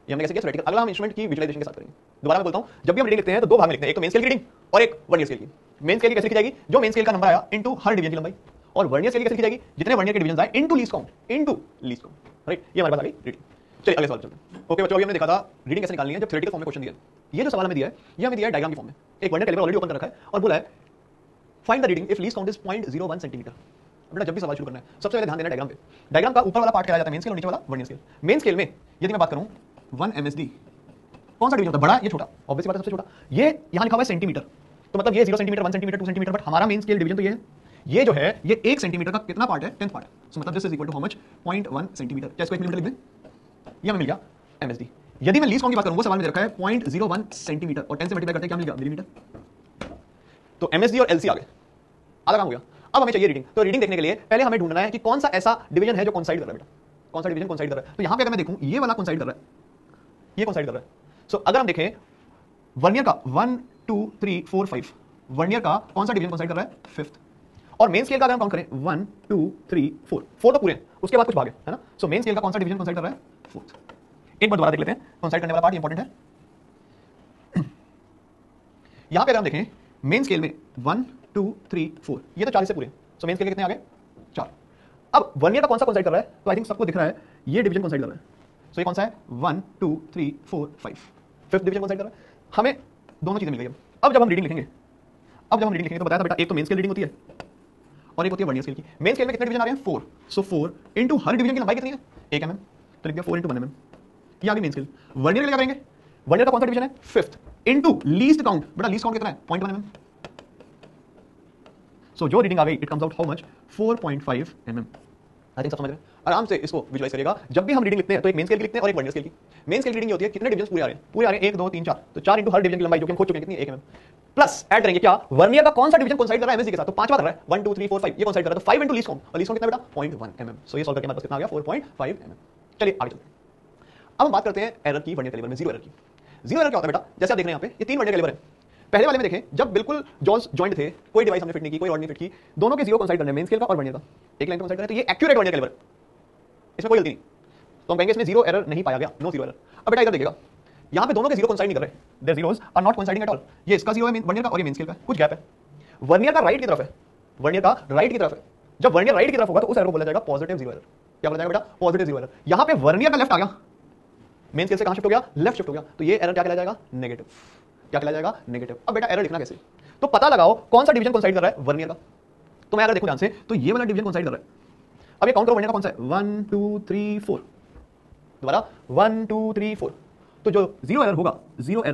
ये हमने कैसे किया? थ्योरेटिकल। अगला हम इंस्ट्रूमेंट की विजुअलाइजेशन के साथ करेंगे। दोबारा मैं बोलता हूं, जब भी हम रीडिंग लिखते हैं तो दो भाग में लिखते हैं, एक तो मेन स्केल की रीडिंग और एक वर्नियर स्केल की। मेन स्केल की कैसे लिखी जाएगी? जो मेन स्केल का नंबर आया इनटू हर डिवीजन की लंबाई, और वर्नियर स्केल की कैसे लिखी जाएगी? जितने वर्नियर के डिवीजन आए into least count, into least count. Right, ये हमारे पास आ गई रीडिंग। चलिए अगले सवाल चलते हैं। ओके बच्चों, अभी हमने देखा था रीडिंग कैसे निकालनी है जब थ्योरेटिकल फॉर्म में क्वेश्चन दिया है। ये जो सवाल हमें दिया है ये हमें दिया है डायग्राम की फॉर्म में। एक वर्नियर कैलिपर ऑलरेडी ओपन कर रखा है और बोला है find the reading if least count is 0.01 centimetre. बेटा जब भी सवाल शुरू करना है सबसे पहले ध्यान देना डायग्राम पे। डायग्राम का ऊपर वाला पार्ट कहलाया जाता है मेन स्केल और नीचे वाला वर्नियर स्केल। मेन स्केल में यदि मैं बात करूं 1 MSD, कौन सा डिवीजन होता है? बड़ा, ये छोटा, ऑब्वियसली बात है सबसे छोटा। ये यहां लिखा हुआ है सेंटीमीटर, तो मतलब ये 0 सेंटीमीटर, 1 सेंटीमीटर, 2 सेंटीमीटर, बट हमारा मेन स्केल डिवीजन तो ये है। ये जो है ये 1 सेंटीमीटर का कितना पार्ट है? 10th part. सो मतलब this is equal to how much? 0.1 centimetre. क्या इसको 1 मिलीमीटर लिख दें? ये हमें मिल गया MSD। यदि मैं लीस्ट काउंट की बात करूं, वो सवाल में दे रखा है 0.01 सेंटीमीटर और 10 से मल्टीप्लाई करते हैं क्या मिल गया? मिलीमीटर। तो MSD और LC आ गए, आधा काम हो गया। अब हमें चाहिए रीडिंग। तो रीडिंग देखने के लिए पहले हमें ढूंढना है कि कौन सा ऐसा डिवीजन है जो कोइंसाइड कर रहा है। बेटा कौन सा डिवीजन कोइंसाइड कर रहा है? तो यहां पे अगर मैं देखूं ये वाला कोइंसाइड कर रहा है, ये कोइंसाइड कर रहा है। सो अगर हम देखें वर्नियर का 1 2 3 4 5, वर्नियर का कौन सा डिवीजन कोइंसाइड कर रहा है? 5th। और मेन स्केल का अगर हम काउंट करें 1 2 3 4 तो पूरे हैं, उसके बाद कुछ भाग है ना। सो मेन स्केल का कौन सा डिवीजन कोइंसाइड कर रहा है? 4th। एक बार दोबारा देख लेते हैं कोइंसाइड करने वाला पार्ट इंपॉर्टेंट है। यहां पे अगर हम देखें मेन स्केल में 1 2 3 4 ये तो 40 से पूरे, सो मेन स्केल के कितने आ गए 4। अब वर्नियर का कौन सा कोइंसाइड कर रहा है, तो आई थिंक सबको दिख रहा है ये डिवीजन कोइंसाइड कर रहा है, सो ये कौन सा है 1 2 3 4 5 फिफ्थ डिवीजन कोइंसाइड कर रहा है। हमें दोनों चीजें मिल गई। अब जब हम रीडिंग लिखेंगे, तो बताया था बेटा एक तो मेन स्केल रीडिंग होती है और एक होती है वर्नियर स्केल की। मेन स्केल में कितने डिवीजन आ रहे हैं 4, सो 4 इंटू हर डिवीजन की लंबाई कितनी है 1 mm, तो लिख दिया 4 इंटू 1 mm, ये आ गई मेन स्केल। वर्नियर क्या करेंगे, वर्नियर का कौन सा डिवीजन है फिफ्थ इंटू लीस्ट काउंट, बेटा लीस्ट काउंट कितना है 0.1 mm, सो जो रीडिंग आ गई it comes out how much 4.5 mm। I think सब समझ रहे हैं, आराम से इसको विजुअलाइज करिएगा। जब भी हम रीडिंग लिखते हैं तो एक मेन स्केल की लिखते हैं और एक वर्नियर स्केल की। मेन स्केल रीडिंग होती है कितने डिवीजन पूरे आ रहे हैं, पूरे आ रहे हैं 1 2 3 4, तो 4 इंटू हर डिवीजन की लंबाई जो कि हम खोज चुके हैं कितनी 1 mm, प्लस ऐड करेंगे क्या वर्नियर का कौन सा डिवीजन कोइंसाइड कर रहा है एमएसजी के साथ, तो पांचवा कर रहा है 1 2 3 4 5 ये कोइंसाइड कर रहा है, तो 5 इंटू लीस्ट काउंट, और लीस्ट काउंट कितना बेटा 0.1 mm, सो ये सॉल्व करके हमारे पास कितना आ गया 4.5 mm। चलिए आगे चलते हैं। अब हम बात करते हैं एरर की, वर्नियर कैलिबर में जीरो एरर की। जीरो एरर क्या होता है बेटा, जैसे आप देख रहे हैं यहाँ पे ये 3 वर्नियर कैलिबर है। पहले वाले में देखें जब बिल्कुल जॉन्स जॉइंट थे, कोई डिवाइस हमने फिट नहीं की, कोई रॉड नहीं फिट की, दोनों के जीरो कोइंसाइड करने मेन स्केल का और वर्नियर का एक लाइन कोइंसाइड कर रहे हैं, तो ये एक्यूरेट वर्नियर कैलिबर, इसमें कोई गलती नहीं, तो हम कहेंगे इसमें जीरो एरर नहीं पाया गया, नो जीरो एरर। अब बेटा इधर देखिएगा यहाँ पे दोनों के जीरो कोइंसाइड नहीं कर रहे, there zeros are not coinciding at all, ये इसका जीरो है वर्नियर का और ये मेन स्केल का, कुछ गैप है। वर्नियर का राइट की तरफ है, वर्नियर का राइट की तरफ है, जब वर्नियर राइट की तरफ होगा तो उस एरर को बोला जाएगा पॉजिटिव जीरो एरर। क्या बोला जाएगा बेटा पॉजिटिव जीरो एरर। यहाँ पे वर्नियर का लेफ्ट आ गया, मेन स्केल से कहां शिफ्ट हो गया लेफ्ट शिफ्ट हो गया, तो ये एरर क्या कहलाया जाएगा नेगेटिव, क्या कहलाया जाएगा नेगेटिव। अब बेटा एरर लिखना कैसे, तो पता लगाओ कौन सा डिवीजन कोइंसाइड कर रहा है वर्नियर का, तो मैं अगर देखो ध्यान से तो ये वाला डिवीजन कोइंसाइड कर रहा है। अब ये काउंट करो वर्नियर का कौन सा है 1 2 3 4, दोबारा 1 2 3 4, तो जो जीरो एरर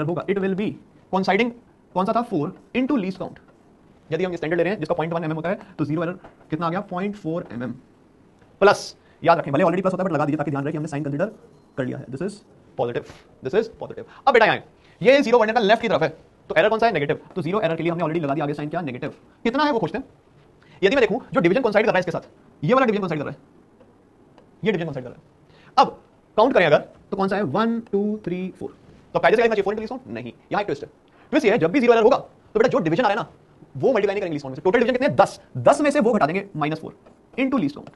होगा इट विल बी कोइंसाइडिंग कौन सा था 4 इंटू लीस्ट काउंट। यदि हम स्टैंडर्ड ले रहे हैं जिसका 0.1 mm होता है तो जीरो एरर कितना आ गया 0.4 mm प्लस, याद रखें भले ऑलरेडी प्लस होता है बट लगा दीजिए ताकि ध्यान रहे कि हमने साइन कंसीडर कर लिया है, this is positive, this is positive. अब बेटा यहाँ ये जीरो वर्नियर का लेफ्ट की तरफ है, तो एरर कौन सा है नेगेटिव, तो जीरो एरर के लिए हमने ऑलरेडी लगा दिया आगे साइन क्या नेगेटिव, कितना है वो खोजते हैं। यदि मैं देखूं जो डिवीजन कोइंसाइड कर रहा है इसके साथ, ये वाला डिवीजन कोइंसाइड कर रहा है, ये डिवीजन कोइंसाइड कर रहा है। अब काउंट करें अगर तो कौन सा है 1 2 3 4, तो पहले से चाहिए 4 इंटू लीस्ट काउंट नहीं, यहाँ एक ट्विस्ट है। ट्विस्ट ये है जब भी जीरो एरर होगा तो बेटा जो डिवीजन आ रहा है ना वो मल्टीप्लाई नहीं करेंगे लीस्ट काउंट में से, टोटल डिवीजन कितने 10, 10 में से वो घटा देंगे -4 इंटू लीस्ट काउंट।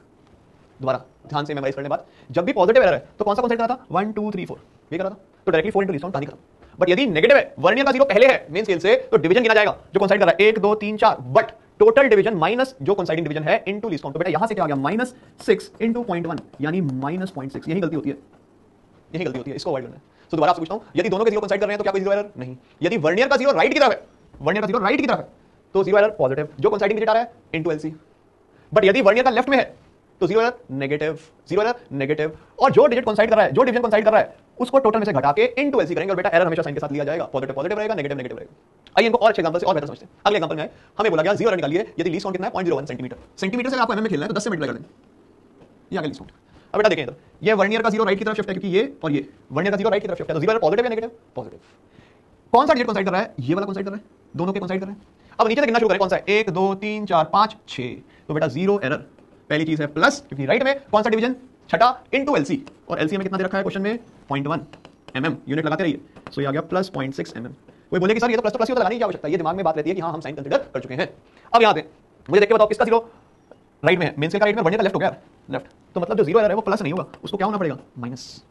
दोबारा ध्यान से मेमोराइज करने बात, जब भी पॉजिटिव एरर है तो कौन सा कॉन्सेप्ट करा था 1 2 3 4 ये करा था, तो डायरेक्टली 4 इंटू लीस्ट काउंट कहानी खत्म। बट यदि नेगेटिव है, वर्नियर का जीरो पहले है मेन स्केल से, तो डिवीजन गिना जाएगा जो कॉन्साइड कर रहा है 1 2 3 4, बट टोटल डिवीजन माइनस जो कॉन्साइडिंग डिवीजन है इंटू लीस्ट काउंट, तो बेटा यहां से क्या आ गया -6 इंटू 0.1 यानी -0.6, यही गलती होती है, यही गलती होती है, इसको अवॉइड करना है। तो दोबारा आपसे पूछता हूं यदि दोनों के जीरो कॉन्साइड कर रहे हैं तो क्या कोई जीरो एरर नहीं। यदि वर्नियर का जीरो राइट की तरफ है, वर्नियर का जीरो राइट की तरफ है तो जीरो एरर पॉजिटिव, जो कॉन्साइडिंग डिजिट आ रहा है इंटू एलसी। बट यदि वर्नियर का लेफ्ट में है तो zero error negative, zero error negative, और जो डिजिट कॉन्साइड कर रहा है, जो डिवीजन कॉन्साइड कर रहा है उसको टोटल में से घटा के इनटू एलसी करेंगे, और बेटा एरर हमेशा साइन के साथ लिया जाएगा, पॉजिटिव पॉजिटिव रहेगा, नेगेटिव नेगेटिव रहेगा। आइए इनको और अच्छे एग्जांपल से और बेहतर समझते हैं। अगले एग्जांपल में है हमें बोला गया जीरो एरर निकालिए यदि लीस्ट काउंट कितना है 0.01 सेंटीमीटर, सेंटीमीटर से आपको एमएम में खेलना है तो 10 से मल्टीप्लाई कर दें, ये आ गया लीस्ट काउंट। अब बेटा देखें इधर ये वर्नियर का जीरो राइट की तरफ शिफ्ट है क्योंकि ये और ये वर्नियर का जीरो राइट की तरफ शिफ्ट है, तो जीरो एरर पॉजिटिव या नेगेटिव पॉजिटिव। कौन सा डिजिट कॉन्साइड कर रहा है, ये वाला कॉन्साइड कर रहा है, दोनों के कॉन्साइड कर रहे हैं। अब नीचे से गिनना शुरू करें कौन सा है 1 2 3 4 5 6, तो बेटा जीरो एरर पहली चीज है प्लस, क्योंकि राइट में कौन सा डिवीजन छठा इंटू एलसी, और एलसी में कितना दे रखा है क्वेश्चन में 0.1 mm, यूनिट लगाते रहिए, सो ये आ गया प्लस 0.6 mm। कोई बोले कि सर ये तो प्लस ही होता, लगाने की क्या आवश्यकता है, ये दिमाग में बात रहती है कि हाँ हम साइन कंसीडर कर चुके हैं। अब यहाँ पे मुझे देख के बताओ किसका जीरो राइट में है, मेन स्केल का राइट में, वर्नियर का लेफ्ट हो गया लेफ्ट, तो मतलब जो जीरो एरर है वो प्लस नहीं होगा, उसको क्या होना पड़ेगा माइनस।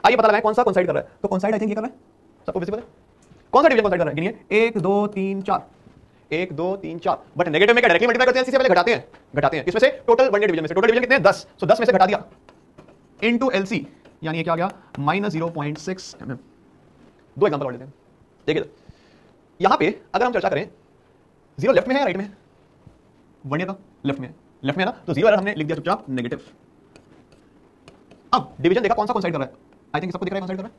आइए पता लगाएं कौन सा कॉन्साइड कर रहा है, तो कॉन्साइड आई थिंक ये कर रहा है, सबको विजिबल है कौन सा डिवीजन कॉन्साइड कर रहा है, गिनिए 1 2 3 4 1 2 3 4, बट नेगेटिव में क्या डायरेक्टली मल्टीप्लाई करते हैं, इससे पहले घटाते हैं किसमें से टोटल वर्नियर डिवीजन में से, टोटल डिवीजन कितने हैं 10, सो 10 में से घटा दिया इनटू एलसी, यानी ये क्या आ गया -0.6 mm। दो एग्जांपल और लेते हैं, देखिए यहां पे अगर हम चर्चा करें जीरो लेफ्ट में है या राइट में है, वर्नियर का लेफ्ट में है, लेफ्ट में है ना, तो जीरो एरर हमने लिख दिया चुपचाप नेगेटिव। अब डिवीजन देखा कौन सा कॉन्साइड कर रहा है, आई थिंक सबको दिख रहा है कॉन्साइड कर रहा है,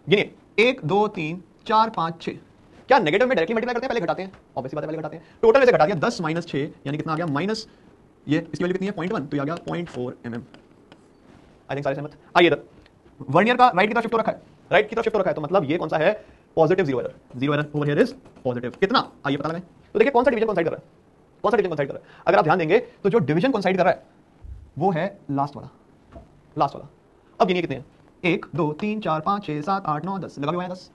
गिनिए 1 2 3 4 5 6, क्या नेगेटिव में डायरेक्टली मल्टीप्लाई करते हैं पहले घटाते हैं, ऑब्वियसली बात है पहले घटाते हैं, टोटल में से घटा दिया 10 - 6 यानी कितना आ गया माइनस, ये इसकी वैल्यू कितनी है 0.1, तो ये आ गया 0.4 mm। आई थिंक सारे सहमत। आइए इधर वर्नियर का राइट की तरफ शिफ्ट हो रखा है, राइट की तरफ शिफ्ट हो रखा है, तो मतलब ये कौन सा है positive zero error, zero error over here is positive, कितना आइए पता लगाएं। तो देखिए कौन सा डिवीजन कॉन्साइड कर रहा है, कौन सा डिवीजन कॉन्साइड कर रहा है, अगर आप ध्यान देंगे तो जो डिवीजन कॉन्साइड कर रहा है वो है लास्ट वाला, लास्ट वाला। अब गिनिए कितने हैं 1 2 3 4 5 6 7 8 9 10, लगा भी हुआ है 10,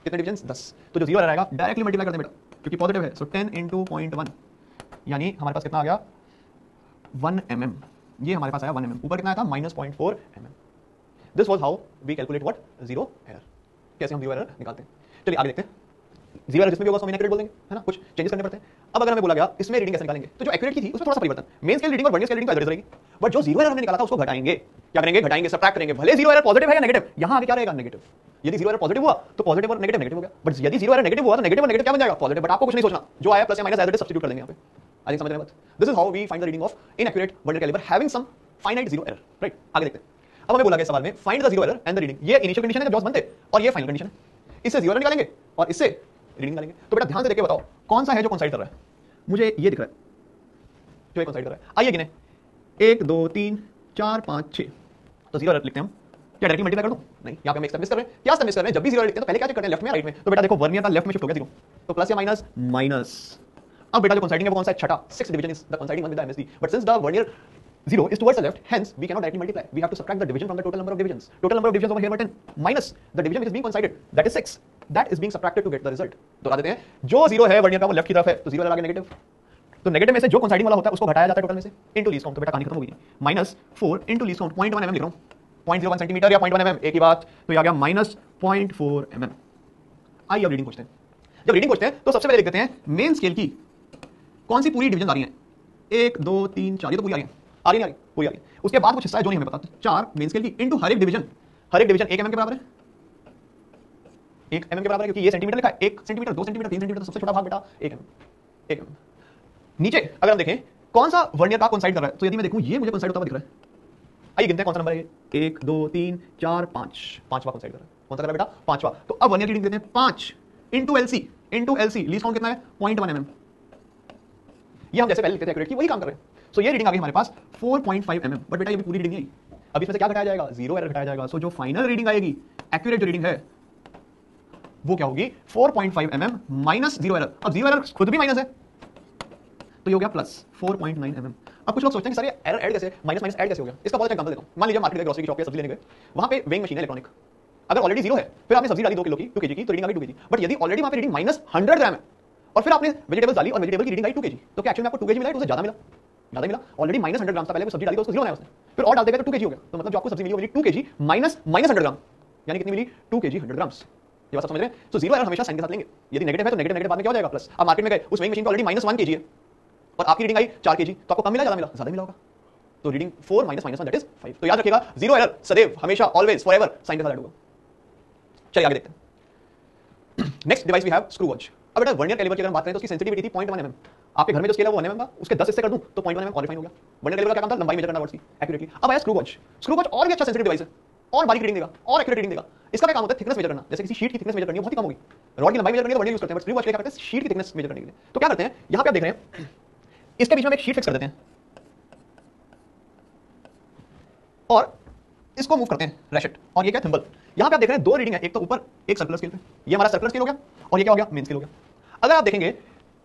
कितने डिवीजन 10, तो जो जीरो एरर आएगा डायरेक्टली मल्टीप्लाई कर दें बेटा क्योंकि पॉजिटिव है, सो 10 इंटू 0.1 यानी हमारे पास कितना आ गया 1 mm, ये हमारे पास आया 1 mm, ऊपर कितना आया था -0.4 mm। This was how we calculate what zero error, कैसे हम जीरो एरर निकालते हैं। चलिए आगे देखते हैं। जीरो एरर जिसमें भी होगा उसको इनएक्यूरेट बोल देंगे, है ना, कुछ चेंजेस करने पड़ते हैं। अब अगर हमें बोला गया इसमें रीडिंग कैसे निकालेंगे, तो जो एक्यूरेट की थी उसमें थोड़ा सा परिवर्तन, मेन स्केल रीडिंग और वर्नियर स्केल रीडिंग तो रहेगी, बट जो जीरो एरर हमने निकाला था उसको घटाएंगे, क्या करेंगे, घटाएंगे, सबट्रैक्ट करेंगे, भले जीरो एरर पॉजिटिव है या नेगेटिव, यहां आगे क्या रहेगा, नेगेटिव। यदि जीरो एरर पॉजिटिव हुआ तो पॉजिटिव और नेगेटिव नेगेटिव हो गया, बट यदि जीरो एरर नेगेटिव हुआ तो नेगेटिव और नेगेटिव क्या बन जाएगा, पॉजिटिव। बट आपको कुछ नहीं सोचना, जो आया प्लस या minus as it is substitute कर देंगे यहां पे। आई थिंक समझ रहे हैं बात। This is how we find the reading of inaccurate vernier calliper having some finite zero error, right. आगे देखते हैं। अब हमें बोला गया सवाल में find the zero error and the reading, ये इनिशियल कंडीशन है जब जॉब्स बनते और ये फाइनल कंडीशन है, इससे जीरो एरर निकालेंगे और इससे रीडिंग निकालेंगे। तो बेटा ध्यान से देख के बताओ कौन सा है जो कोइंसाइड कर रहा है, मुझे ये दिख रहा है जो ये कोइंसाइड कर रहा है। आइए गिने, 1 2 3 4 5 6, तो जीरो एरर लिखते हैं हम, क्या डायरेक्टली मल्टीप्लाई कर दूं, नहीं, यहां पे हम एक स्टेप मिस कर रहे हैं। क्या स्टेप मिस कर रहे हैं, जब भी जीरो लिखते हैं तो पहले क्या चेक करते हैं, लेफ्ट में या राइट में, तो बेटा देखो वर्नियर का लेफ्ट में शिफ्ट हो गया जीरो, तो प्लस या माइनस, माइनस। अब बेटा जो कोइंसाइडिंग है वो कौन सा है, छठा, 6th division is the coinciding one with the MSD, but since the vernier zero is towards the left, hence we cannot directly multiply, we have to subtract the division from the total number of divisions. Total number of divisions over here were 10 minus the division which is being coincided, that is 6, that is being subtracted to get the result. तो बता देते हैं जो zero है vernier का वो left की तरफ है, तो जीरो आगे नेगेटिव, तो नेगेटिव में से जो कोइंसाइडिंग वाला होता है उसको घटाया जाता है टोटल में से इनटू लीस्ट काउंट, तो बेटा कहानी खत्म हो गई। Minus 4 into least count 0.1 mm लिख रहा हूं, 0.01 सेंटीमीटर या 0.1 mm एक ही बात, तो ये आ गया माइनस 0.4 mm। आइए अब रीडिंग पूछते हैं। जब रीडिंग पूछते हैं तो सबसे पहले लिख देते हैं मेन स्केल की कौन सी पूरी डिवीजन आ रही है, 1 2 3 4, ये तो पूरी आ रही है, आ रही नहीं आ रही, पूरी आ रही है। उसके बाद कुछ हिस्सा है जो नहीं हमें पता, तो 4 मेन स्केल की इनटू हर एक डिवीजन 1 mm के बराबर है, 1 mm के बराबर है, क्योंकि ये सेंटीमीटर लिखा है, 1 सेंटीमीटर 2 सेंटीमीटर 3 सेंटीमीटर, तो सबसे छोटा भाग बेटा 1 mm, 1 mm। नीचे अगर हम देखें कौन सा वर्नियर का कोइंसाइड कर रहा है, तो यदि मैं देखूं ये मुझे कोइंसाइड होता हुआ दिख रहा है, आइए गिनते हैं कौन सा नंबर है, 1 2 3 4 5, पांचवा कोइंसाइड कर रहा है, कौन सा कर रहा है बेटा, पांचवा। तो अब वर्नियर की रीडिंग देते हैं 5 इनटू एलसी, लीस्ट काउंट कितना है 0.1 mm, ये हम जैसे पहले लिखते थे एक्यूरेट की वही काम कर रहे हैं। सो ये रीडिंग आ गई हमारे पास 4.5 mm, बट बेटा ये भी पूरी रीडिंग नहीं आई, अब इसमें से क्या घटाया जाएगा, जीरो एरर घटाया जाएगा। सो जो फाइनल रीडिंग आएगी, एक्यूरेट जो रीडिंग है वो क्या होगी, 4.5 mm माइनस जीरो एरर। अब जीरो एरर खुद भी माइनस है तो ये हो गया प्लस 4.9 mm। अब कुछ लोग सोचते हैं कि सर ये एरर ऐड कैसे, माइनस माइनस ऐड कैसे हो गया, इसका बहुत अच्छा एग्जांपल देता हूं। मान लीजिए मार्केट गए, ग्रोसरी की शॉप पे सब्जी लेने गए, वहां पे वेइंग मशीन है इलेक्ट्रॉनिक, अगर ऑलरेडी जीरो है फिर आपने सब्जी डाली 2 किलो की 2 kg की, तो रीडिंग आ गई 2 kg, बट यदि ऑलरेडी वहां पे रीडिंग माइनस 100 ग्राम है और फिर आपने वेजिटेबल्स डाली और वेजिटेबल की रीडिंग आई 2 kg, तो क्या एक्चुअली में आपको 2 kg मिला है, उससे ज्यादा मिला, ऑलरेडी माइनस 100 ग्राम था, पहले वो सब्जी डाली तो उसको जीरो बनाया उसने, फिर और डाल देगा तो 2 kg हो गया, तो मतलब जो आपको सब्जी मिली वो मिली 2 kg माइनस 100 ग्राम, यानी कितनी मिली, 2 kg 100 ग्राम्स। ये बात समझ रहे हैं। तो जीरो एरर हमेशा साइन के साथ लेंगे, यदि नेगेटिव है तो नेगेटिव बाद में क्या हो जाएगा प्लस। अब मार्केट में गए, उस वेइंग मशीन को ऑलरेडी माइनस 1 kg है और आपकी रीडिंग आई 4 kg, तो आपको कम मिला, ज्यादा मिला होगा, तो रीडिंग 4 माइनस 1 दैट इज 5। तो याद रखिएगा जीरो एरर सदैव हमेशा ऑलवेज फॉरएवर साइन के साथ होगा। चलिए आगे देखते हैं। Next device we have screw watch. अब बेटा वर्नियर कैलिपर की अगर बात करें तो उसकी सेंसिटिविटी थी 0.1 mm, आपके घर में जो स्केल है वो 1 mm था, उसके 10 हिस्से कर दूं तो 0.1 mm और रिफाइन हो गया। वर्नियर कैलिपर का क्या काम था, लंबाई मेजर करना वर्ड्स की एक्यूरेटली। अब आया स्क्रू वॉच। स्क्रू वॉच और भी अच्छा सेंसिटिव डिवाइस है, और बारीक रीडिंग देगा और एक्यूरेट रीडिंग देगा। इसका क्या काम होता है, थिकनेस मेजर करना, जैसे किसी शीट की थिकनेस मेजर करनी है, बहुत ही कम होगी, रॉड की लंबाई मेजर करनी है तो वर्नियर यूज करते हैं, बट स्क्रू वॉच क्या करते हैं, शीट की थिकनेस मेजर करने के लिए। तो क्या करते हैं, यहां पे आप देख रहे हैं इसके बीच में एक शीट फिक्स कर देते हैं और इसको मूव करते हैं रैशेट, और ये क्या थिम्बल। यहां पे आप देख रहे हैं 2 रीडिंग है, एक तो ऊपर एक सर्कुलर स्केल पे, ये हमारा सर्कुलर स्केल हो गया और ये क्या हो गया, मेन स्केल हो गया। अगर आप देखेंगे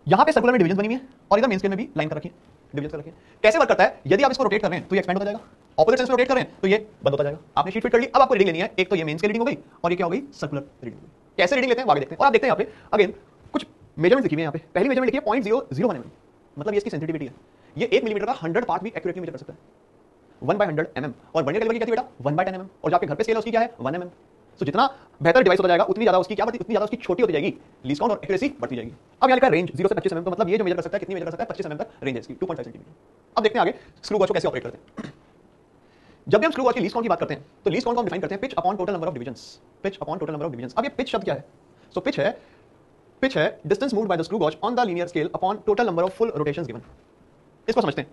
यहां पे सर्कुलर में डिवीजन बनी हुई है और इधर मेन स्केल में भी लाइन कर रखी है, डिवीजन कर रखी है। कैसे वर्क करता है, यदि आप इसको रोटेट कर रहे हैं तो ये एक्सपेंड हो जाएगा, ऑपोजिट सेंस में रोटेट कर रहे हैं तो ये बंद होता जाएगा। आपने शीट फिट कर ली, अब आपको रीडिंग लेनी है, एक तो ये मेन स्केल रीडिंग हो गई और ये क्या हो गई, सर्कुलर रीडिंग हो गई। कैसे रीडिंग लेते हैं आगे देखते हैं। और आप देखते हैं यहाँ पे अगेन कुछ मेजरमेंट लिखी हुई है, यहाँ पे पहली मेजरमेंट लिखी है 0.001 mm, मतलब ये इसकी सेंसिटिविटी है, ये 1 मिलीमीटर का 100 पार्ट भी एक्यूरेटली मेजर कर सकता है, 1/100 mm। और वर्नियर कैलिपर की क्या थी बेटा, 1/10 mm, और जो आपके घर पे स्केल है उसकी क्या है 1 mm। तो जितना बेहतर डिवाइस होता जाएगा उतनी ज्यादा उसकी क्या बढ़ती, उतनी ज्यादा उसकी छोटी होती जाएगी, लीस्ट काउंट और एक्यूरेसी बढ़ती जाएगी। अब यहाँ लिखा है रेंज 0 से 25 mm, तो मतलब ये जो मेजर कर सकता है, कितनी मेजर कर सकता है, 25 mm तक रेंज है इसकी, 2.5 सेंटीमीटर। अब देखते हैं आगे स्क्रू वॉच को कैसे ऑपरेट करते हैं। जब भी हम स्क्रू वॉच की लीस्ट काउंट की बात करते हैं तो लीस्ट काउंट को हम डिफाइन करते हैं pitch upon total number of divisions, pitch upon total number of divisions. अब ये पिच शब्द क्या है, सो पिच है distance moved by the screw watch on the linear scale upon total number of full rotations given. इसको समझते हैं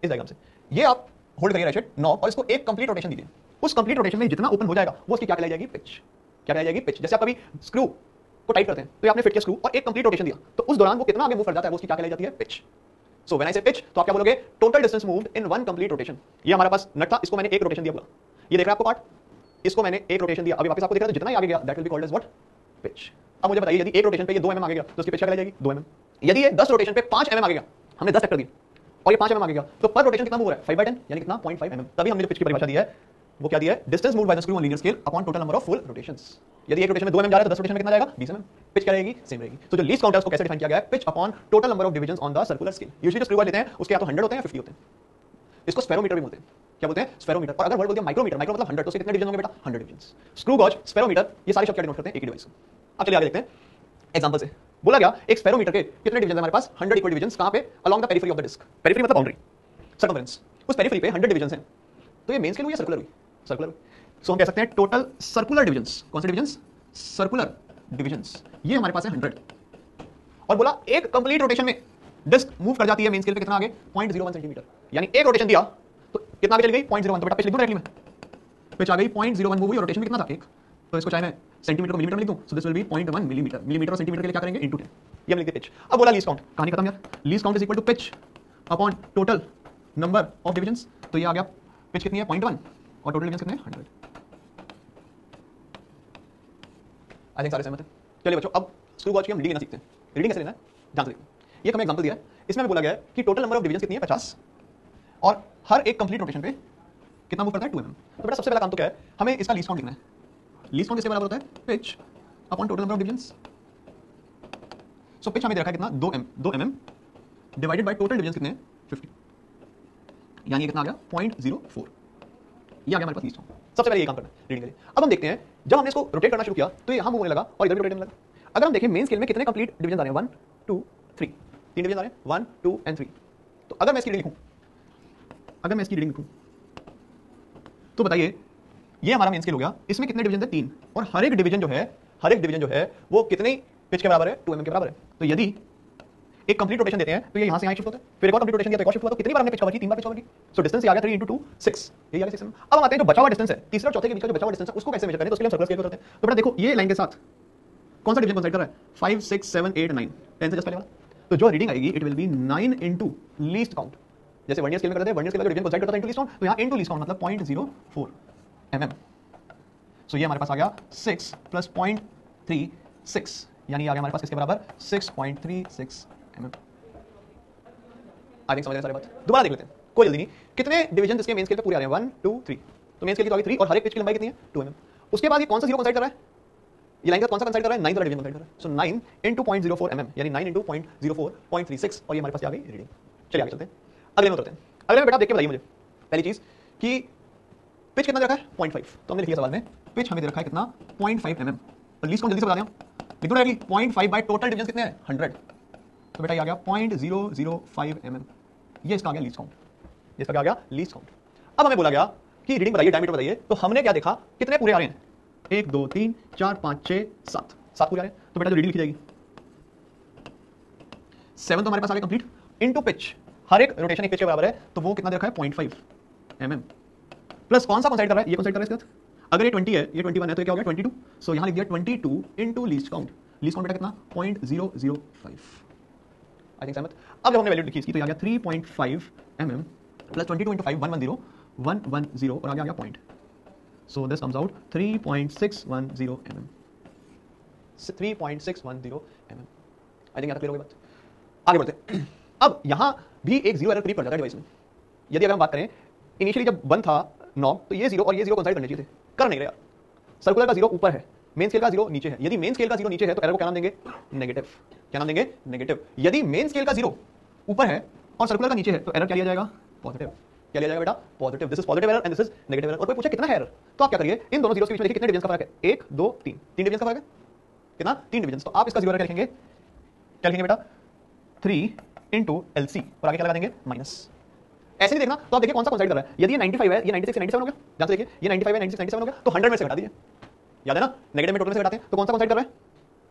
इस डायग्राम से। ये आप होल्ड करिए रैशेट नॉब और इसको एक कंप्लीट रोटेशन दीजिए, उस कंप्लीट रोटेशन में जितना ओपन हो जाएगा वो उसकी क्या कहलाई जाएगी, पिच। क्या कहलाई जाएगी, पिच। जैसे आप कभी स्क्रू को टाइट करते हैं तो आपने फिट किया स्क्रू और एक कंप्लीट रोटेशन दिया, तो उस दौरान वो कितना आगे मूव कर जाता है, वो उसकी क्या कहलाई जाती है, पिच। सो व्हेन आई से पिच तो आप क्या बोलोगे, total distance moved in one complete rotation. ये हमारे पास नट था, इसको मैंने एक रोटेशन दिया पूरा, ये देख रहा है आपको पार्ट, इसको मैंने एक रोटेशन दिया, अभी वापस आपको दिख रहा है, जितना ही आगे गया that will be called as what, pitch. अब मुझे बताइए यदि एक रोटेशन पे ये 2 mm आगे गया तो उसकी पिच क्या कहलाई जाएगी, 2 mm। यदि ये 10 रोटेशन पे 5 mm आगे गया, हमने 10 सेक्टर दिए और ये 5 mm आगे गया, तो पर रोटेशन कितना मूव हो रहा है, 5/10 यानी कितना 0.5 mm। तभी हमने जो पिच की परिभाषा दी है वो क्या दिया है, distance moved by the screw on linear scale upon total number of full rotations. यदि एक रोटेशन में 2 mm जा रहा है तो 10 रोटेशन में कितना जाएगा, 20 mm। पिच क्या रहेगी, सेम रहेगी। तो जो लीस्ट काउंट है उसको कैसे डिफाइन किया गया है, pitch upon total number of divisions on the circular scale. Usually जो स्क्रू वॉच लेते हैं उसके या तो 100 होते हैं या 50 होते हैं, इसको स्फेरोमीटर भी बोलते हैं। क्या बोलते हैं, स्फेरोमीटर। और अगर वर्ड बोल दिया माइक्रोमीटर, माइक्रो मतलब 100, तो उसके कितने डिवीजन होंगे बेटा, 100 डिवीजन। स्क्रू वॉच, स्फेरोमीटर, ये सारे शब्द क्या डिनोट करते हैं, एक ही डिवाइस। अब चलिए आगे देखते हैं। एग्जांपल से बोला गया एक स्पेरोमीटर के कितने डिवीजन हमारे पास 100 इक्वल डिवीजन कहां पे along the periphery of the disc, periphery मतलब बाउंड्री, सर्कमफेरेंस, उस पेरिफेरी पे 100 डिवीजन हैं, तो ये मेन स्केल हुई या सर्कुलर हुई? सर्कुलर हुई। सो हम कह सकते हैं टोटल सर्कुलर डिवीजंस, कौन से डिवीजंस? सर्कुलर डिवीजंस, ये हमारे पास है 100। और बोला एक कंप्लीट रोटेशन में डिस्क मूव कर जाती है मेन स्केल पे कितना आगे? 0.01 सेंटीमीटर, यानी एक रोटेशन दिया तो कितना आगे चली गई? 0.01। तो बेटा पिच लिख दूं डायरेक्टली में, पिच आ गई 0.01 मूव हुई और रोटेशन में कितना था? एक। तो इसको चाहे मैं सेंटीमीटर को मिलीमीटर में लिख दूं, सो this will B 0.1 millimetre, millimetre और सेंटीमीटर के लिए क्या करेंगे? इनटू 10, ये हम लिख दे पिच। अब बोला लीस्ट काउंट, कहानी खत्म यार। Least count is equal to pitch upon total number of divisions, तो ये आ गया पिच कितनी है? 0.1 और टोटल डिवीजंस कितने हैं? 100। आई थिंक सारे सहमत हैं। चलिए बच्चों, अब स्क्रू वॉच की हम रीडिंग लेना सीखते हैं। रीडिंग कैसे लेना है ध्यान से देखो। ये हमें एग्जांपल दिया है, इसमें हमें बोला गया है कि टोटल नंबर ऑफ डिवीजंस कितनी है? 50, और हर एक कंप्लीट रोटेशन पे कितना मूव करता है? 2 mm। तो बेटा सबसे पहला काम तो क्या है? हमें इसका लीस्ट काउंट लिखना है। लीस्ट काउंट किसके बराबर होता है? Pitch upon total number of divisions. So pitch हमें दे रखा है कितना? 2 mm divided by total divisions कितने हैं? 50, यानी कितना आ गया? 0.04। ये आ गया हमारे पास लीस्ट काउंट। सबसे पहले ये काम करना है रीडिंग के लिए। अब हम देखते हैं जब हमने इसको रोटेट करना शुरू किया तो ये यहां मूव होने लगा और इधर भी रोटेट होने लगा। अगर हम देखें मेन स्केल में कितने कंप्लीट डिवीजन आ रहे हैं? 1 2 3, 3 डिवीजन आ रहे हैं, 1 2 एंड 3। तो अगर मैं इसकी रीडिंग लिखूं, अगर मैं इसकी रीडिंग लिखूं तो बताइए ये हमारा मेन स्केल हो गया, इसमें कितने डिवीजन है? 3, और हर एक डिवीजन जो है वो कितने पिच के बराबर है? 2 mm के बराबर है। तो यदि एक कंप्लीट रोटेशन देते हैं तो ये यहां से यहां शिफ्ट होता है, फिर एक और कंप्लीट रोटेशन दिया तो एक और शिफ्ट हुआ, तो कितनी बार हमने पिच कवर की? 3 बार पिच कवर की। सो डिस्टेंस ये आ गया 3 × 2 6, ये आ गया 6 mm। अब हम आते हैं जो बचा हुआ डिस्टेंस है, तीसरे और चौथे के बीच का जो बचा हुआ डिस्टेंस है उसको कैसे मेजर करें? तो उसके लिए हम सर्कुलर स्केल करते हैं। तो बेटा देखो ये लाइन के साथ कौन सा डिवीजन कंसीडर कर रहा है? 5 6 7 8 9, 10 से जस्ट पहले वाला। तो जो रीडिंग आएगी it will be 9 × least count. जैसे वर्नियर स्केल में करते हैं, वर्नियर स्केल का डिवीजन कंसीडर करता है इनटू लीस्ट काउंट, तो यहां इनटू लीस्ट काउंट मतलब 0.04 mm। सो ये हमारे पास आ गया 6 + 0.36, यानी आ गया हमारे पास किसके बराबर? 6.36 mm। आई थिंक समझ रहे सारे बात। दोबारा देख लेते हैं, कोई जल्दी नहीं। कितने डिवीजन इसके मेन स्केल पे पूरे आ रहे हैं? 1 2 3। तो मेन स्केल की तो आ गई 3 और हर एक पिच की लंबाई कितनी है? 2 mm। उसके बाद ये कौन सा जीरो कंसीडर कर रहा है? ये लाइन का कौन सा कंसीडर कर रहा है? 9 वाला डिवीजन कंसीडर कर रहा है। सो 9 × 0.04 mm, यानी 9 × 0.04 0.36, और ये हमारे पास आ गई रीडिंग। चलिए आगे चलते हैं, अगले में उतरते हैं। अगले में बेटा देख के बताइए मुझे पहली चीज कि पिच कितना दे रखा है? 0.5। तो हमने लिख लिया सवाल में पिच हमें दे रखा है कितना? 0.5 mm। तो लीस्ट काउंट जल्दी से बता दें, लिख दो डायरेक्टली 0.5 बाय टोटल डिवीजन कितने हैं? 100। तो बेटा ये आ गया 0.005 mm, ये इसका आ गया लीस्ट काउंट, ये इसका क्या आ गया? Least count. अब हमें बोला गया कि रीडिंग बताइए, डायमीटर बताइए। तो हमने क्या देखा? कितने पूरे आ रहे हैं? 1 2 3 4 5 6 7, 7 पूरे आ रहे हैं। तो बेटा जो रीडिंग लिखी जाएगी 7 तो हमारे पास आ गया कंप्लीट, इनटू पिच, हर एक रोटेशन एक पिच के बराबर है, तो वो कितना दे रखा है? 0.5 mm प्लस कौन सा कंसीडर कर रहा है? ये कंसीडर कर रहा है इसके साथ। अगर ये 20 है, ये 21 है, तो ये क्या हो गया? 22। सो यहां लिख दिया 22 into least count. Least count बेटा कितना? 0.005। आई थिंक सहमत। अब जब हमने वैल्यू लिखी इसकी तो आ गया 3.5 mm प्लस 22 × 5 110 110, और आगे आ गया point. So this comes out 3.610 mm, 3.610 mm। I think यहाँ तक क्लियर हो गई बात। आगे बढ़ते हैं। अब यहाँ भी एक जीरो एरर क्रिएट कर जाता है डिवाइस में। यदि अगर हम बात करें इनिशियली जब बंद था नॉब, तो ये जीरो और ये जीरो कंसाइड करने चाहिए थे, कर नहीं रहे यार। सर्कुलर का जीरो ऊपर है, मेन स्केल का जीरो नीचे है। यदि मेन स्केल का जीरो नीचे है तो एरर को क्या नाम देंगे? नेगेटिव। क्या नाम देंगे? नेगेटिव। यदि मेन स्केल का जीरो ऊपर है और सर्कुलर का नीचे है तो एरर क्या लिया जाएगा? पॉजिटिव। क्या लिया जाएगा बेटा? Positive. This is positive error and this is negative error. और कोई पूछे कितना है एरर, तो आप क्या करिए? इन दोनों जीरोस के बीच में देखिए कितने डिवीजन का फर्क है? 1 2 3, 3 डिवीजन का फर्क है। कितना? 3 डिवीजन। तो आप इसका जीरो एरर क्या लिखेंगे? क्या लिखेंगे बेटा? 3 × LC, और आगे क्या लगा देंगे? माइनस। ऐसे नहीं देखना, तो आप देखिए कौन सा कंसीडर कर रहा है। यदि ये 95 है, ये 96 97 हो गया। ध्यान से देखिए, ये 95 है, 96 97 हो गया, तो 100 में से घटा दीजिए। याद है ना, नेगेटिव में टोटल से घटाते हैं, तो कौन सा कंसीडर कर रहा है?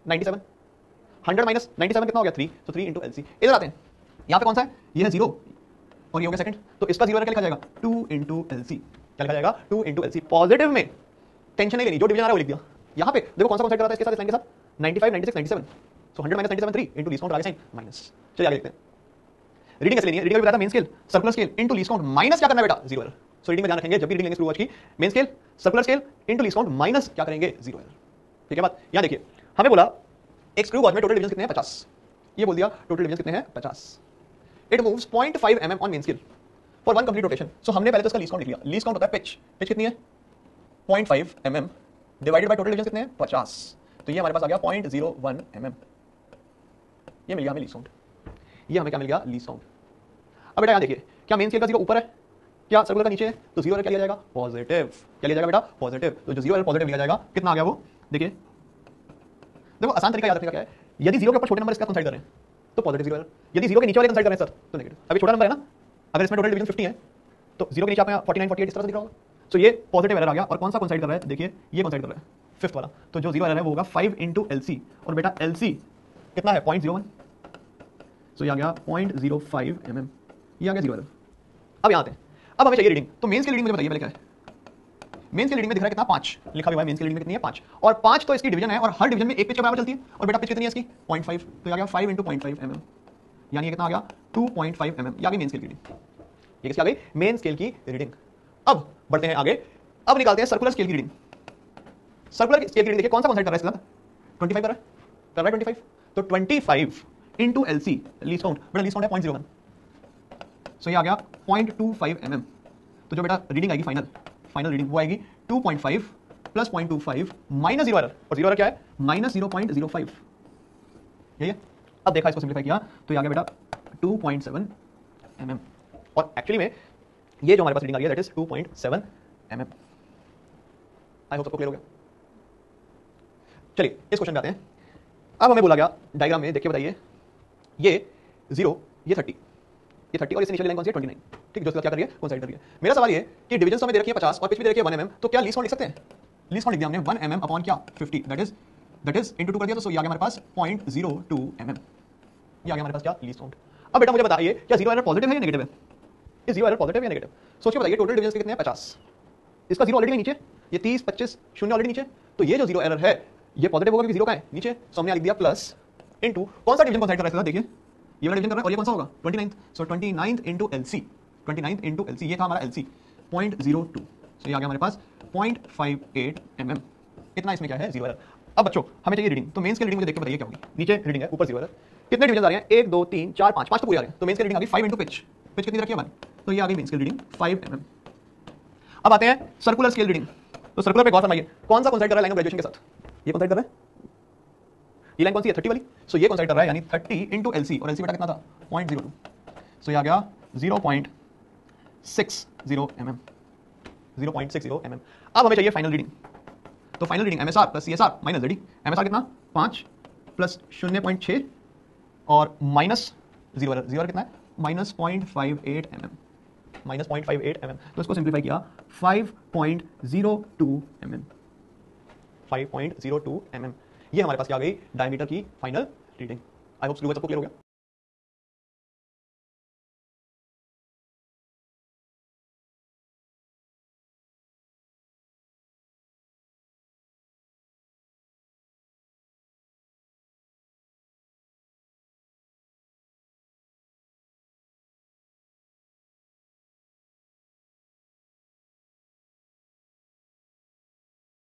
97। 100 माइनस 97 कितना हो गया? 3। तो 3 × LC। इधर आते हैं, यहाँ पे कौन सा है? ये है 0 और ये हो गया सेकंड, तो इसका जीरो क्या लिखा जाएगा? 2 × LC। क्या लिखा जाएगा? 2 × LC। पॉजिटिव में टेंशन नहीं लेनी, जो डिवीजन आ रहा है वो लिख दिया। यहाँ पे देखो कौन सा कंसीडर कर रहा है इसके साथ, इस लाइन के साथ 95 96 97। सो 100 माइनस 97 3 × लीस्ट काउंट, आगे साइन माइनस। चलिए आगे देखते हैं। रीडिंग कैसे लेनी है? रीडिंग बताया था main scale circular scale into least count minus क्या करना है बेटा? Zero error. सो रीडिंग में ध्यान रखेंगे जब भी रीडिंग लेंगे स्क्रू वॉच की, main scale circular scale into least count minus क्या करेंगे? Zero error. ठीक है बात? यहां देखिए हमें बोला एक स्क्रू वॉच में टोटल डिवीजन कितने हैं? 50। ये बोल दिया टोटल डिवीजन कितने हैं? 50। It moves 0.5 mm on main scale for one complete rotation. So हमने पहले तो इसका लीस्ट काउंट लिख लिया। लीस्ट काउंट होता है पिच, पिच कितनी है? 0.5 mm divided by total division कितने हैं? 50। तो ये हमारे पास आ गया 0.01 mm। ये मिल गया हमें लीस्ट काउंट। ये हमें क्या मिल गया? Least count. अब बेटा यहाँ देखिए, क्या मेन स्केल का जीरो ऊपर है, क्या सर्कुलर का नीचे है? तो जीरो क्या लिया जाएगा? पॉजिटिव। क्या लिया जाएगा बेटा? पॉजिटिव। तो जो जीरो पॉजिटिव लिया जाएगा, कितना आ गया वो? देखिए देखो आसान तरीका याद रखने का क्या है, यदि जीरो के ऊपर छोटे नंबर इसका कंसाइड कर रहे हैं तो पॉजिटिव जीरो एरर, यदि जीरो के नीचे वाले कंसाइड कर रहे हैं सर तो नेगेटिव। अभी छोटा नंबर है ना, अगर इसमें टोटल डिवीजन 50 है तो जीरो के नीचे आपका 49 48 इस तरह से दिख रहा होगा। सो ये पॉजिटिव एरर आ गया। और कौन सा कंसाइड कर रहा है, देखिए ये कंसाइड कर रहा है फिफ्थ वाला। तो जो जीरो एरर है वो होगा 5 इंटू एलसी, और बेटा एलसी कितना है 0.01, सो ये आ गया 0.05 mm, ये आ गया जीरो एरर। अब यहाँ आते हैं, अब हमें चाहिए रीडिंग। तो मेंस की रीडिंग मुझे बताइए पहले क्या है। मेंस की रीडिंग में दिख रहा है कितना 5 लिखा हुआ है, मेंस की रीडिंग में कितनी है 5, और 5 तो इसकी डिवीजन है और हर डिवीजन में एक पिच के बराबर चलती है। और बेटा पिच कितनी है इसकी 0.5, तो आ गया 5 इंटू 0.5 mm, यानी कितना आ गया 2.5 mm, ये आ गई मेन स्केल की रीडिंग। ये किसकी आ गई, मेन स्केल की रीडिंग। अब बढ़ते हैं आगे, अब निकालते हैं सर्कुलर स्केल की रीडिंग। सर्कुलर स्केल की रीडिंग देखिए कौन सा कंसाइड कर रहा है इसके साथ 25 कर रहा है 25, तो 25 इंटू एलसी लीस्ट काउंट, बेटा लीस्ट काउंट है 0.01, सो ये आ गया 0.25 mm। तो जो बेटा रीडिंग आएगी फाइनल रीडिंग वो आएगी 2.5 प्लस 0.25 माइनस जीरो एरर, और जीरो एरर क्या है -0.05, यही है। अब देखा इसको सिंप्लीफाई किया तो ये आ गया बेटा 2.7 mm, और एक्चुअली में ये जो हमारे पास रीडिंग आ रही है that is 2.7 mm। I hope सबको क्लियर हो गया। चलिए इस क्वेश्चन पे आते हैं। अब हमें बोला गया डायग्राम में देखिए बताइए, ये 0 ये 30, ये 30 और इस इनिशियल लाइन कौन सी है 29, ठीक, जो इसका क्या कर रही है कंसाइड कर रही है। मेरा सवाल ये कि डिवीजन हमें दे रखी है 50 और पिच भी दे रखी है 1 mm, तो क्या लीस्ट काउंट लिख सकते हैं। लीस्ट काउंट लिख दिया हमने 1 mm अपॉन क्या 50, दैट इज इनटू 2 कर दिया, तो ये आ गया हमारे पास 0.02 mm, ये आ गया हमारे पास क्या लीस्ट काउंट। अब बेटा मुझे बताइए क्या जीरो एरर पॉजिटिव है या नेगेटिव है, ये जीरो एरर पॉजिटिव या नेगेटिव, सोच के बताइए। टोटल डिवीजन कितने हैं 50, इसका जीरो ऑलरेडी नीचे, ये 30 25 शून्य ऑलरेडी नीचे, तो ये जो जीरो एरर है ये पॉजिटिव होगा क्योंकि जीरो का है नीचे, सो हमने लिख दिया प्लस इनटू कौन सा डिवीजन कंसाइड कर रहा है देखिए, ये वाला डिवीजन कर रहा है और ये कौन सा होगा 29th, सो 29th into LC, 29th into LC, ये था हमारा एलसी 0.02, सो ये आ गया हमारे पास 0.58 mm, इतना इसमें क्या है जीरो एरर। अब बच्चों हमें चाहिए रीडिंग, तो मेंस की रीडिंग मुझे देख के बताइए क्या होगी। नीचे रीडिंग है ऊपर जीरो एरर, कितने डिवीजन आ रहे हैं 1 2 3 4 5, 5 तो पूरे आ रहे हैं, तो मेंस की रीडिंग आ गई 5 इंटू पिच, पिच कितनी रखी है हमारी, तो ये आ गई मेंस की रीडिंग 5 mm। अब आते हैं सर्कुलर स्केल रीडिंग। तो सर्कुलर पे गौर फरमाइए कौन सा कंसाइड कर रहा है लाइन ऑफ ग्रेजुएशन के साथ, ये कंसाइड कर रहा है, ये लाइन कौन सी है 30 वाली, सो ये कंसाइड कर रहा है यानी 30 इंटू एलसी, और एलसी बेटा कितना था 0.02, सो ये आ गया 0.60 mm, 0.60 mm। अब हमें चाहिए फाइनल रीडिंग, तो final reading MSR plus CSR minus JD, MSR कितना 5 प्लस 0.6 और minus zero error, zero error कितना है -0.58 mm, -0.58 mm, तो इसको सिंप्लीफाई किया 5.02 mm, 5.02 mm, ये हमारे पास क्या आ गई डायमीटर की फाइनल रीडिंग। आई होप सबको क्लियर हो गया।